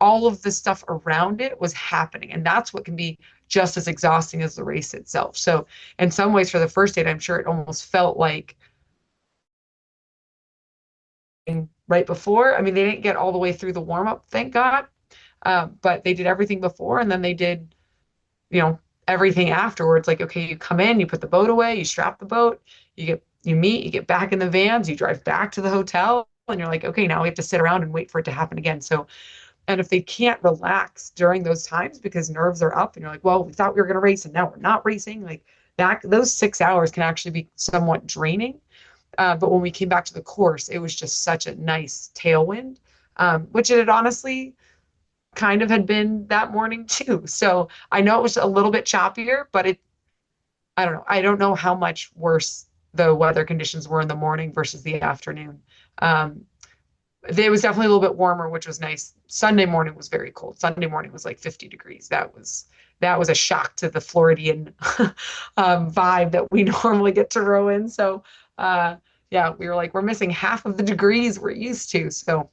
all of the stuff around it was happening. And that's what can be just as exhausting as the race itself. So, in some ways, for the first date, I'm sure it almost felt like right before. I mean, they didn't get all the way through the warm up, thank God. But they did everything before, and then they did, you know, everything afterwards. Like, okay, you come in, you put the boat away, you strap the boat, you meet, you get back in the vans, you drive back to the hotel, and you're like, okay, now we have to sit around and wait for it to happen again. So, and if they can't relax during those times because nerves are up and you're like, well, we thought we were going to race and now we're not racing, like that, those 6 hours can actually be somewhat draining. But when we came back to the course, it was just such a nice tailwind, which it had honestly kind of had been that morning too. So I know it was a little bit choppier, but I don't know. I don't know how much worse the weather conditions were in the morning versus the afternoon. Um, it was definitely a little bit warmer, which was nice. Sunday morning was very cold. Sunday morning was like 50 degrees. That was a shock to the Floridian vibe that we normally get to row in. So yeah, we were like, we're missing half of the degrees we're used to. So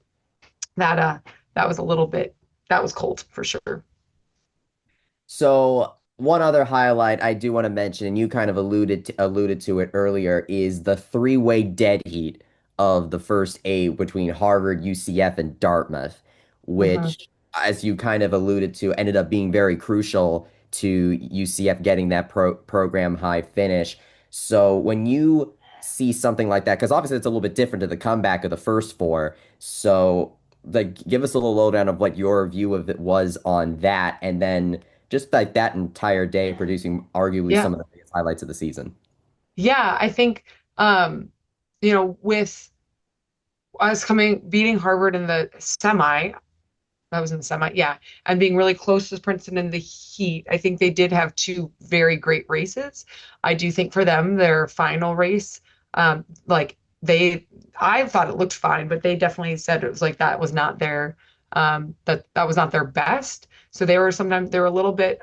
that that was a little bit that was cold for sure. So one other highlight I do want to mention, and you kind of alluded to it earlier, is the three-way dead heat of the first eight between Harvard, UCF, and Dartmouth, Mhm. which, as you kind of alluded to, ended up being very crucial to UCF getting that program high finish. So when you see something like that, because obviously it's a little bit different to the comeback of the first four, so like give us a little lowdown of what your view of it was on that, and then just like that entire day producing arguably Yeah. some of the biggest highlights of the season. Yeah, I think um, with us beating Harvard in the semi, that was in the semi, yeah, and being really close to Princeton in the heat, I think they did have two very great races. I do think for them, their final race, like I thought it looked fine, but they definitely said it was like that was not that was not their best. So they were a little bit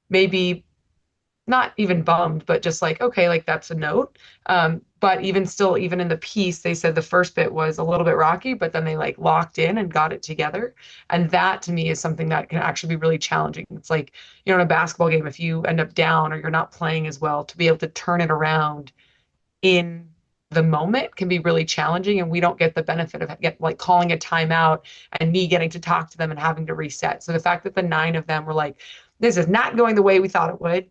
maybe not even bummed, but just like, okay, like that's a note. But even still, even in the piece, they said the first bit was a little bit rocky, but then they like locked in and got it together. And that to me is something that can actually be really challenging. It's like, in a basketball game, if you end up down or you're not playing as well, to be able to turn it around in the moment can be really challenging. And we don't get the benefit of like calling a timeout and me getting to talk to them and having to reset. So the fact that the nine of them were like, this is not going the way we thought it would.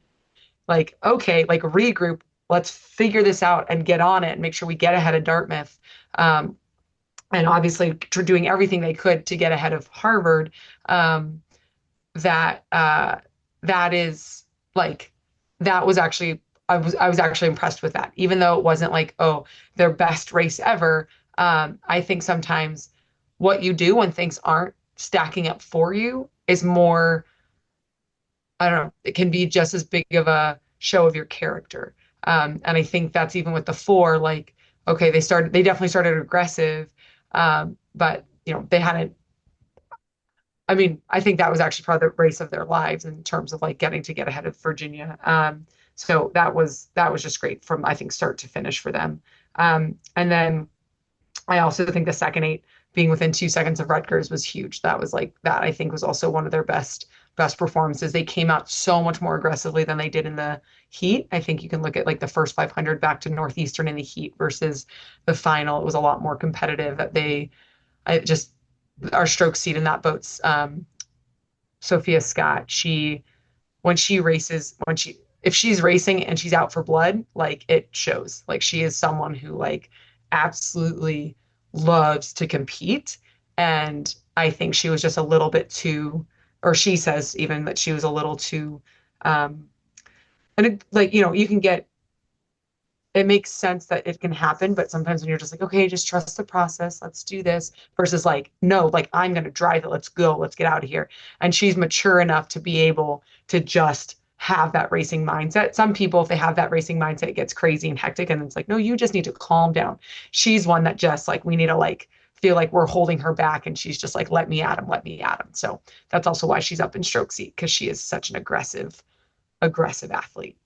Like, okay, like regroup, let's figure this out and get on it and make sure we get ahead of Dartmouth. And obviously doing everything they could to get ahead of Harvard. That that is like that was actually I was actually impressed with that, even though it wasn't like, oh, their best race ever. I think sometimes what you do when things aren't stacking up for you is more, I don't know, it can be just as big of a show of your character. And I think that's even with the four, like, okay, they definitely started aggressive, but they hadn't. I mean, I think that was actually probably the race of their lives in terms of like getting to get ahead of Virginia. So that was just great from, I think, start to finish for them. And then I also think the second eight being within 2 seconds of Rutgers was huge. That was like that I think was also one of their best performances. They came out so much more aggressively than they did in the heat. I think you can look at like the first 500 back to Northeastern in the heat versus the final. It was a lot more competitive. Our stroke seat in that boat's Sophia Scott. When she races, if she's racing and she's out for blood, like it shows. Like she is someone who like absolutely loves to compete. And I think she was just a little bit too, or she says even that she was a little too, and you can get, it makes sense that it can happen, but sometimes when you're just like, okay, just trust the process, let's do this, versus like, no, like I'm going to drive it, let's go, let's get out of here. And she's mature enough to be able to just have that racing mindset. Some people, if they have that racing mindset, it gets crazy and hectic, and it's like, no, you just need to calm down. She's one that just like, we need to like feel like we're holding her back, and she's just like, let me at him. So that's also why she's up in stroke seat, because she is such an aggressive athlete.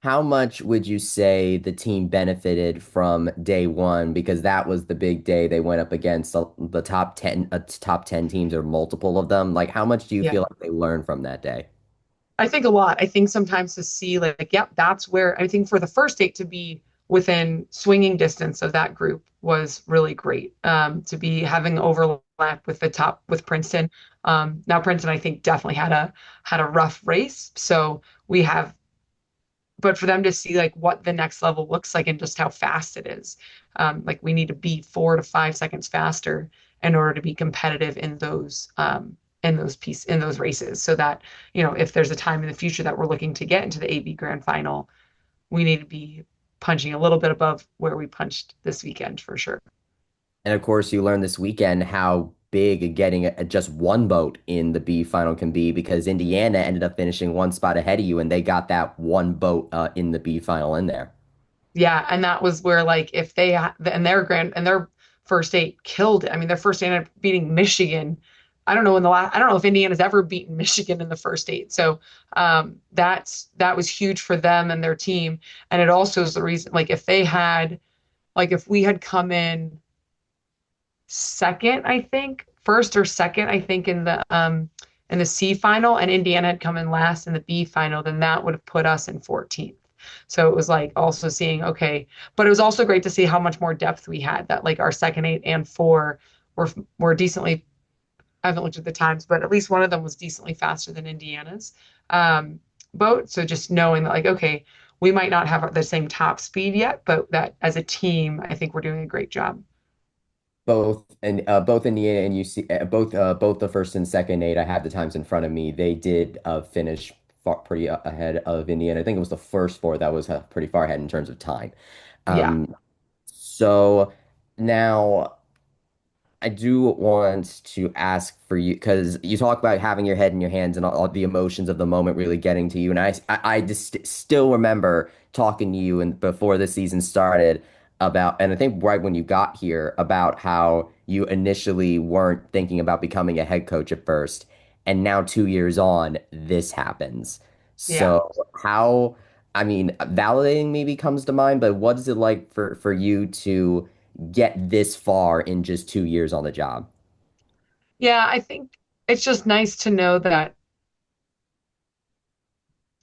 How much would you say the team benefited from day one? Because that was the big day they went up against the top 10 teams or multiple of them. Like, how much do you Yeah. feel like they learned from that day? I think a lot. I think sometimes to see like, yep, that's where I think for the first eight to be within swinging distance of that group was really great. To be having overlap with the top with Princeton. Now Princeton, I think, definitely had a rough race. So but for them to see like what the next level looks like and just how fast it is, like we need to be 4 to 5 seconds faster in order to be competitive in those races, so that if there's a time in the future that we're looking to get into the AB Grand Final, we need to be punching a little bit above where we punched this weekend for sure. And of course, you learned this weekend how big getting just one boat in the B final can be, because Indiana ended up finishing one spot ahead of you, and they got that one boat in the B final in there. Yeah, and that was where like if they and their first eight killed it. I mean, their first eight ended up beating Michigan. I don't know if Indiana's ever beaten Michigan in the first eight. So that was huge for them and their team. And it also is the reason, like if we had come in second, I think, first or second, I think in the C final, and Indiana had come in last in the B final, then that would have put us in 14th. So it was like also seeing, okay, but it was also great to see how much more depth we had, that like our second eight and four were decently, I haven't looked at the times, but at least one of them was decently faster than Indiana's boat. So just knowing that like, okay, we might not have the same top speed yet, but that as a team, I think we're doing a great job. Both Indiana and UC, both the first and second eight, I have the times in front of me. They did finish pretty ahead of Indiana. I think it was the first four that was pretty far ahead in terms of time. Yeah. So now I do want to ask for you, because you talk about having your head in your hands and all the emotions of the moment really getting to you. And I just still remember talking to you and before the season started about, and I think right when you got here, about how you initially weren't thinking about becoming a head coach at first. And now 2 years on, this happens. Yeah. So I mean, validating maybe comes to mind, but what is it like for you to get this far in just 2 years on the job? Yeah, I think it's just nice to know that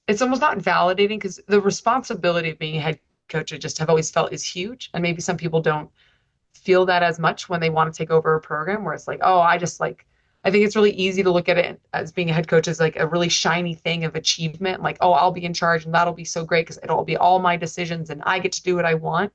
it's almost not validating, because the responsibility of being a head coach, I just have always felt is huge. And maybe some people don't feel that as much when they want to take over a program, where it's like, oh, I just like I think it's really easy to look at it as being a head coach as like a really shiny thing of achievement. Like, oh, I'll be in charge and that'll be so great because it'll be all my decisions and I get to do what I want.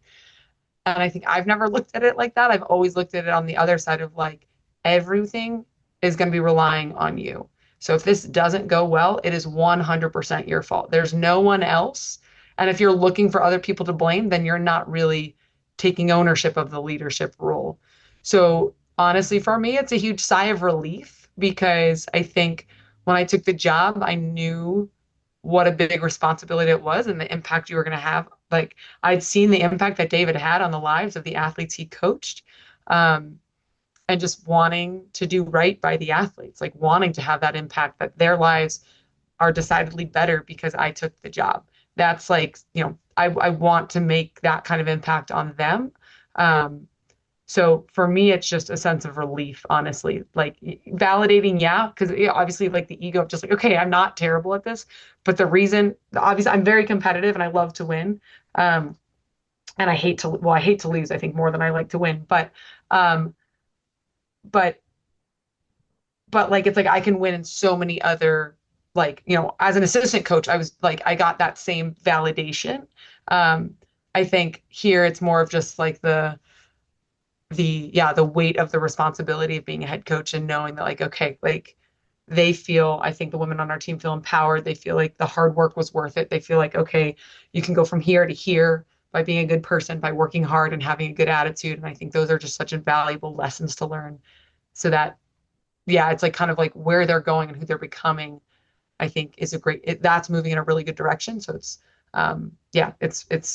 And I think I've never looked at it like that. I've always looked at it on the other side of like everything is going to be relying on you. So if this doesn't go well, it is 100% your fault. There's no one else. And if you're looking for other people to blame, then you're not really taking ownership of the leadership role. So honestly, for me, it's a huge sigh of relief because I think when I took the job, I knew what a big responsibility it was and the impact you were going to have. Like I'd seen the impact that David had on the lives of the athletes he coached, and just wanting to do right by the athletes, like wanting to have that impact that their lives are decidedly better because I took the job. That's like, I want to make that kind of impact on them. So for me, it's just a sense of relief, honestly, like validating, yeah, because obviously like the ego of just like, okay, I'm not terrible at this, but the reason, obviously, I'm very competitive and I love to win. And I hate to lose, I think more than I like to win, um, but, but like, it's like I can win in so many other, like, as an assistant coach, I was like, I got that same validation. Um, I think here it's more of just like the weight of the responsibility of being a head coach and knowing that like, okay, like I think the women on our team feel empowered. They feel like the hard work was worth it. They feel like, okay, you can go from here to here by being a good person, by working hard and having a good attitude. And I think those are just such invaluable lessons to learn. So that, yeah, it's like kind of like where they're going and who they're becoming, I think is that's moving in a really good direction. So it's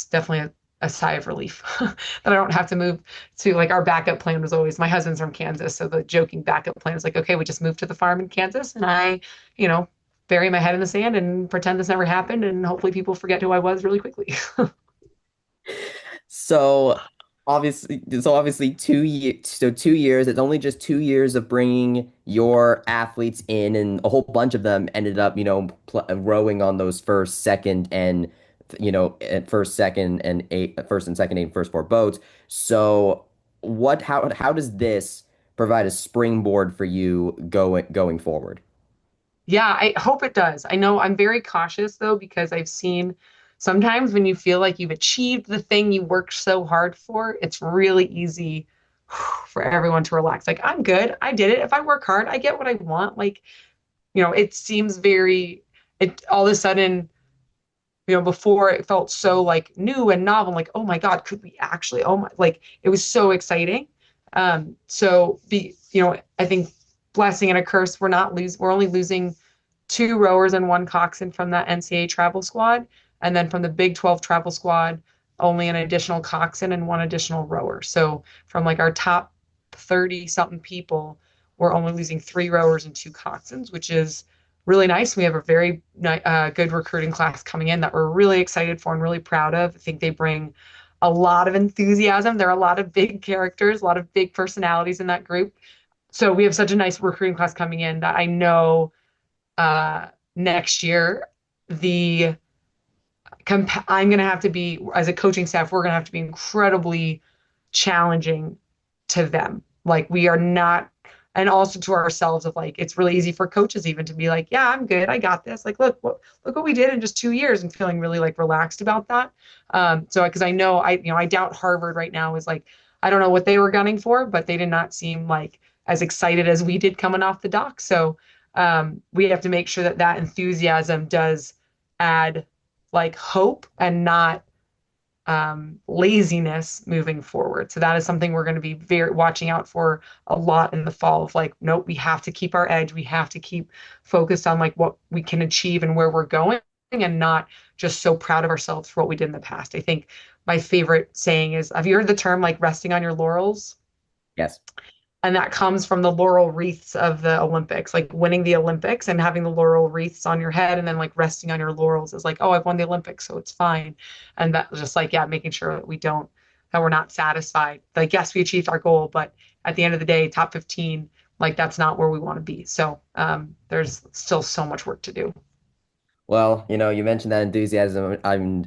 definitely a sigh of relief that I don't have to move to, like, our backup plan was always, my husband's from Kansas. So the joking backup plan is like, okay, we just moved to the farm in Kansas and I, bury my head in the sand and pretend this never happened. And hopefully people forget who I was really quickly. So obviously 2 years. So 2 years. It's only just 2 years of bringing your athletes in, and a whole bunch of them ended up, rowing on those first, second, and at first, second, and eight, first and second, eight, first four boats. So how does this provide a springboard for you going forward? Yeah, I hope it does. I know I'm very cautious though, because I've seen sometimes when you feel like you've achieved the thing you worked so hard for, it's really easy for everyone to relax. Like, I'm good. I did it. If I work hard, I get what I want. Like, it seems it all of a sudden, before it felt so like new and novel, like, oh my God, could we actually, oh my, like it was so exciting. I think blessing and a curse, we're only losing two rowers and one coxswain from that NCAA travel squad. And then from the Big 12 travel squad, only an additional coxswain and one additional rower. So from like our top 30 something people, we're only losing three rowers and two coxswains, which is really nice. We have a very good recruiting class coming in that we're really excited for and really proud of. I think they bring a lot of enthusiasm. There are a lot of big characters, a lot of big personalities in that group. So we have such a nice recruiting class coming in that I know next year I'm going to have to be, as a coaching staff, we're going to have to be incredibly challenging to them. Like, we are not, and also to ourselves, of like, it's really easy for coaches even to be like, yeah, I'm good, I got this. Like, look what we did in just 2 years, and feeling really like relaxed about that. So because I know I doubt Harvard right now is like, I don't know what they were gunning for, but they did not seem like as excited as we did coming off the dock. So we have to make sure that enthusiasm does add like hope and not laziness moving forward. So that is something we're going to be very watching out for a lot in the fall, of like, nope, we have to keep our edge. We have to keep focused on like what we can achieve and where we're going, and not just so proud of ourselves for what we did in the past. I think my favorite saying is, have you heard the term like resting on your laurels? Yes. And that comes from the laurel wreaths of the Olympics, like winning the Olympics and having the laurel wreaths on your head, and then like resting on your laurels is like, oh, I've won the Olympics, so it's fine. And that was just like, yeah, making sure that we're not satisfied. Like, yes, we achieved our goal, but at the end of the day, top 15, like, that's not where we want to be. So there's still so much work to do. Well, you mentioned that enthusiasm.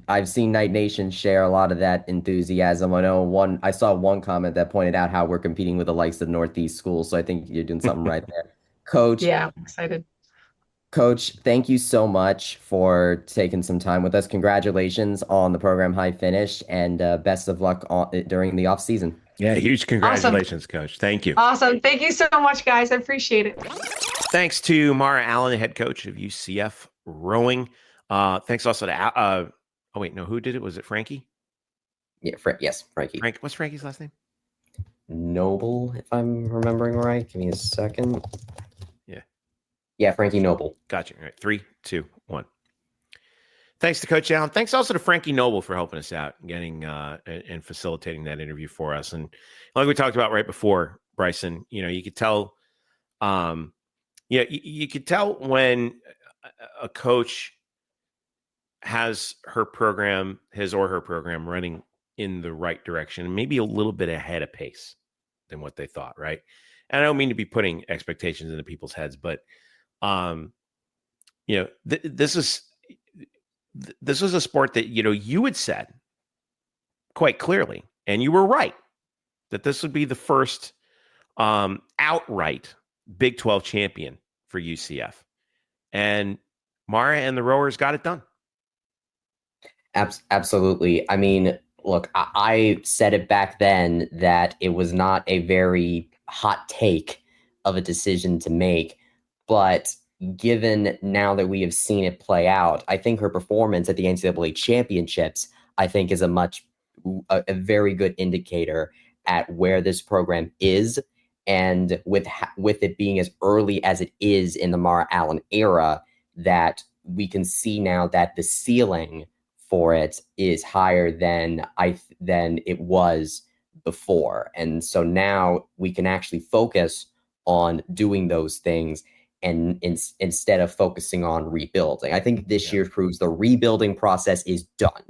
I've seen Knight Nation share a lot of that enthusiasm. I saw one comment that pointed out how we're competing with the likes of Northeast schools, so I think you're doing something right there. Coach. Yeah, I'm excited. Coach, thank you so much for taking some time with us. Congratulations on the program high finish, and best of luck during the off season. Yeah, huge congratulations, Coach. Thank you. Awesome. Thank you so much, guys. I appreciate it. Thanks to Mara Allen, the head coach of UCF rowing. Thanks also to oh wait, no, who did it? Was it Frankie? Yeah, yes, Frankie. What's Frankie's last name? Noble, if I'm remembering right. Give me a second. Yeah. Yeah, Frankie Noble. Gotcha. All right. 3, 2, 1. Thanks to Coach Allen. Thanks also to Frankie Noble for helping us out, getting and facilitating that interview for us. And like we talked about right before, Bryson, you could tell, you could tell when a coach has his or her program running in the right direction, maybe a little bit ahead of pace than what they thought, right? And I don't mean to be putting expectations into people's heads, but this was a sport that you had said quite clearly, and you were right, that this would be the first outright Big 12 champion for UCF, and Mara and the rowers got it done. Absolutely. I mean, look, I said it back then that it was not a very hot take of a decision to make, but given now that we have seen it play out, I think her performance at the NCAA Championships, I think, is a very good indicator at where this program is. And with it being as early as it is in the Mara Allen era, that we can see now that the ceiling for it is higher than it was before. And so now we can actually focus on doing those things and instead of focusing on rebuilding. I think this year proves the rebuilding process is done.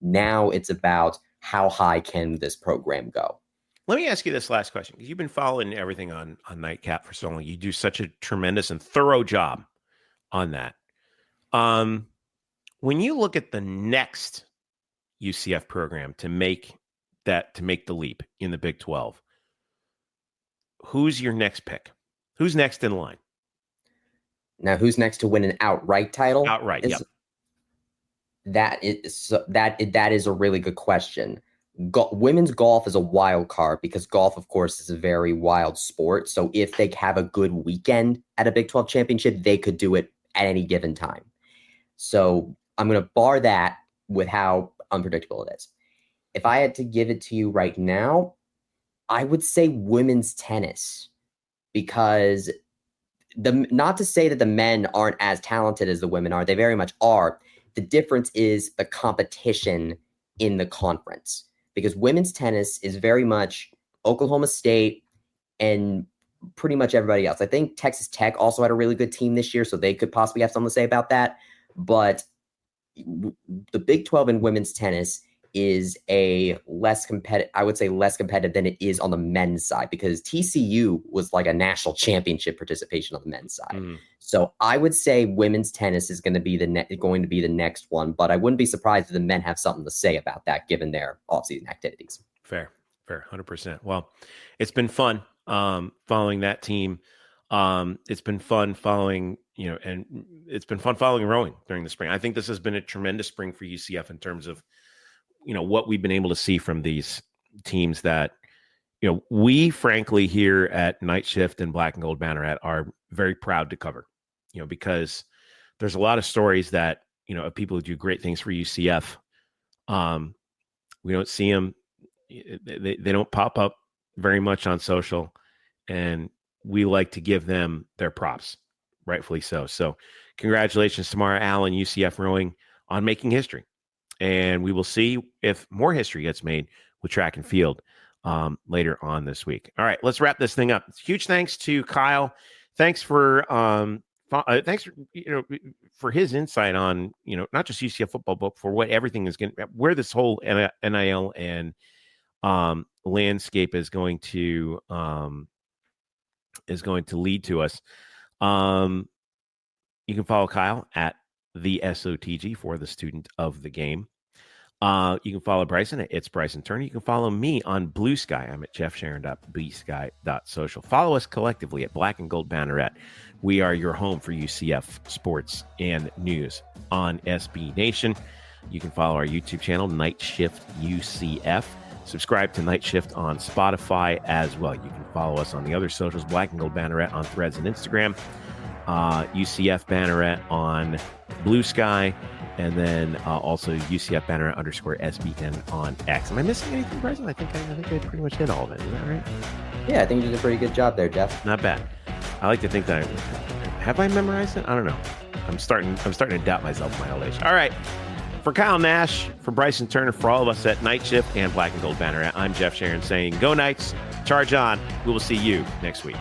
Now it's about how high can this program go. Let me ask you this last question, because you've been following everything on Nightcap for so long. You do such a tremendous and thorough job on that. When you look at the next UCF program to make the leap in the Big 12, who's your next pick? Who's next in line? Now, who's next to win an outright title? Outright, yeah. That is a really good question. Women's golf is a wild card because golf, of course, is a very wild sport. So if they have a good weekend at a Big 12 championship, they could do it at any given time. So I'm going to bar that with how unpredictable it is. If I had to give it to you right now, I would say women's tennis, because not to say that the men aren't as talented as the women are, they very much are. The difference is the competition in the conference, because women's tennis is very much Oklahoma State and pretty much everybody else. I think Texas Tech also had a really good team this year, so they could possibly have something to say about that. But the Big 12 in women's tennis is less competitive than it is on the men's side, because TCU was like a national championship participation on the men's side. Mm. So I would say women's tennis is going to be the next one, but I wouldn't be surprised if the men have something to say about that given their offseason activities. Fair, 100%. Well, it's been fun following that team. It's been fun following, and it's been fun following rowing during the spring. I think this has been a tremendous spring for UCF in terms of, what we've been able to see from these teams that, we frankly here at NightShift and Black and Gold Banneret are very proud to cover, because there's a lot of stories that, of people who do great things for UCF. We don't see them. They don't pop up very much on social, and we like to give them their props, rightfully so. So congratulations to Mara Allen, UCF rowing, on making history. And we will see if more history gets made with track and field later on this week. All right, let's wrap this thing up. Huge thanks to Kyle. Thanks for for his insight on, not just UCF football, but for what everything is going to, where this whole NIL and landscape is going to lead to us. You can follow Kyle at the SOTG, for the student of the game. You can follow Bryson at It's Bryson Turner. You can follow me on Blue Sky. I'm at jeffsharon.bsky.social. Follow us collectively at Black and Gold Banneret. We are your home for UCF sports and news on SB Nation. You can follow our YouTube channel, NightShift UCF. Subscribe to NightShift on Spotify as well. You can follow us on the other socials, Black and Gold Banneret on Threads and Instagram, UCF Banneret on Blue Sky, and then also UCF Banneret _SBN on X. Am I missing anything, Bryson? I think I pretty much hit all of it. Is that right? Yeah, I think you did a pretty good job there, Jeff. Not bad. I like to think that have I memorized it? I don't know. I'm starting to doubt myself in my old age. All right. For Kyle Nash, for Bryson Turner, for all of us at Night Shift and Black and Gold Banneret, I'm Jeff Sharon saying, go Knights, charge on. We will see you next week.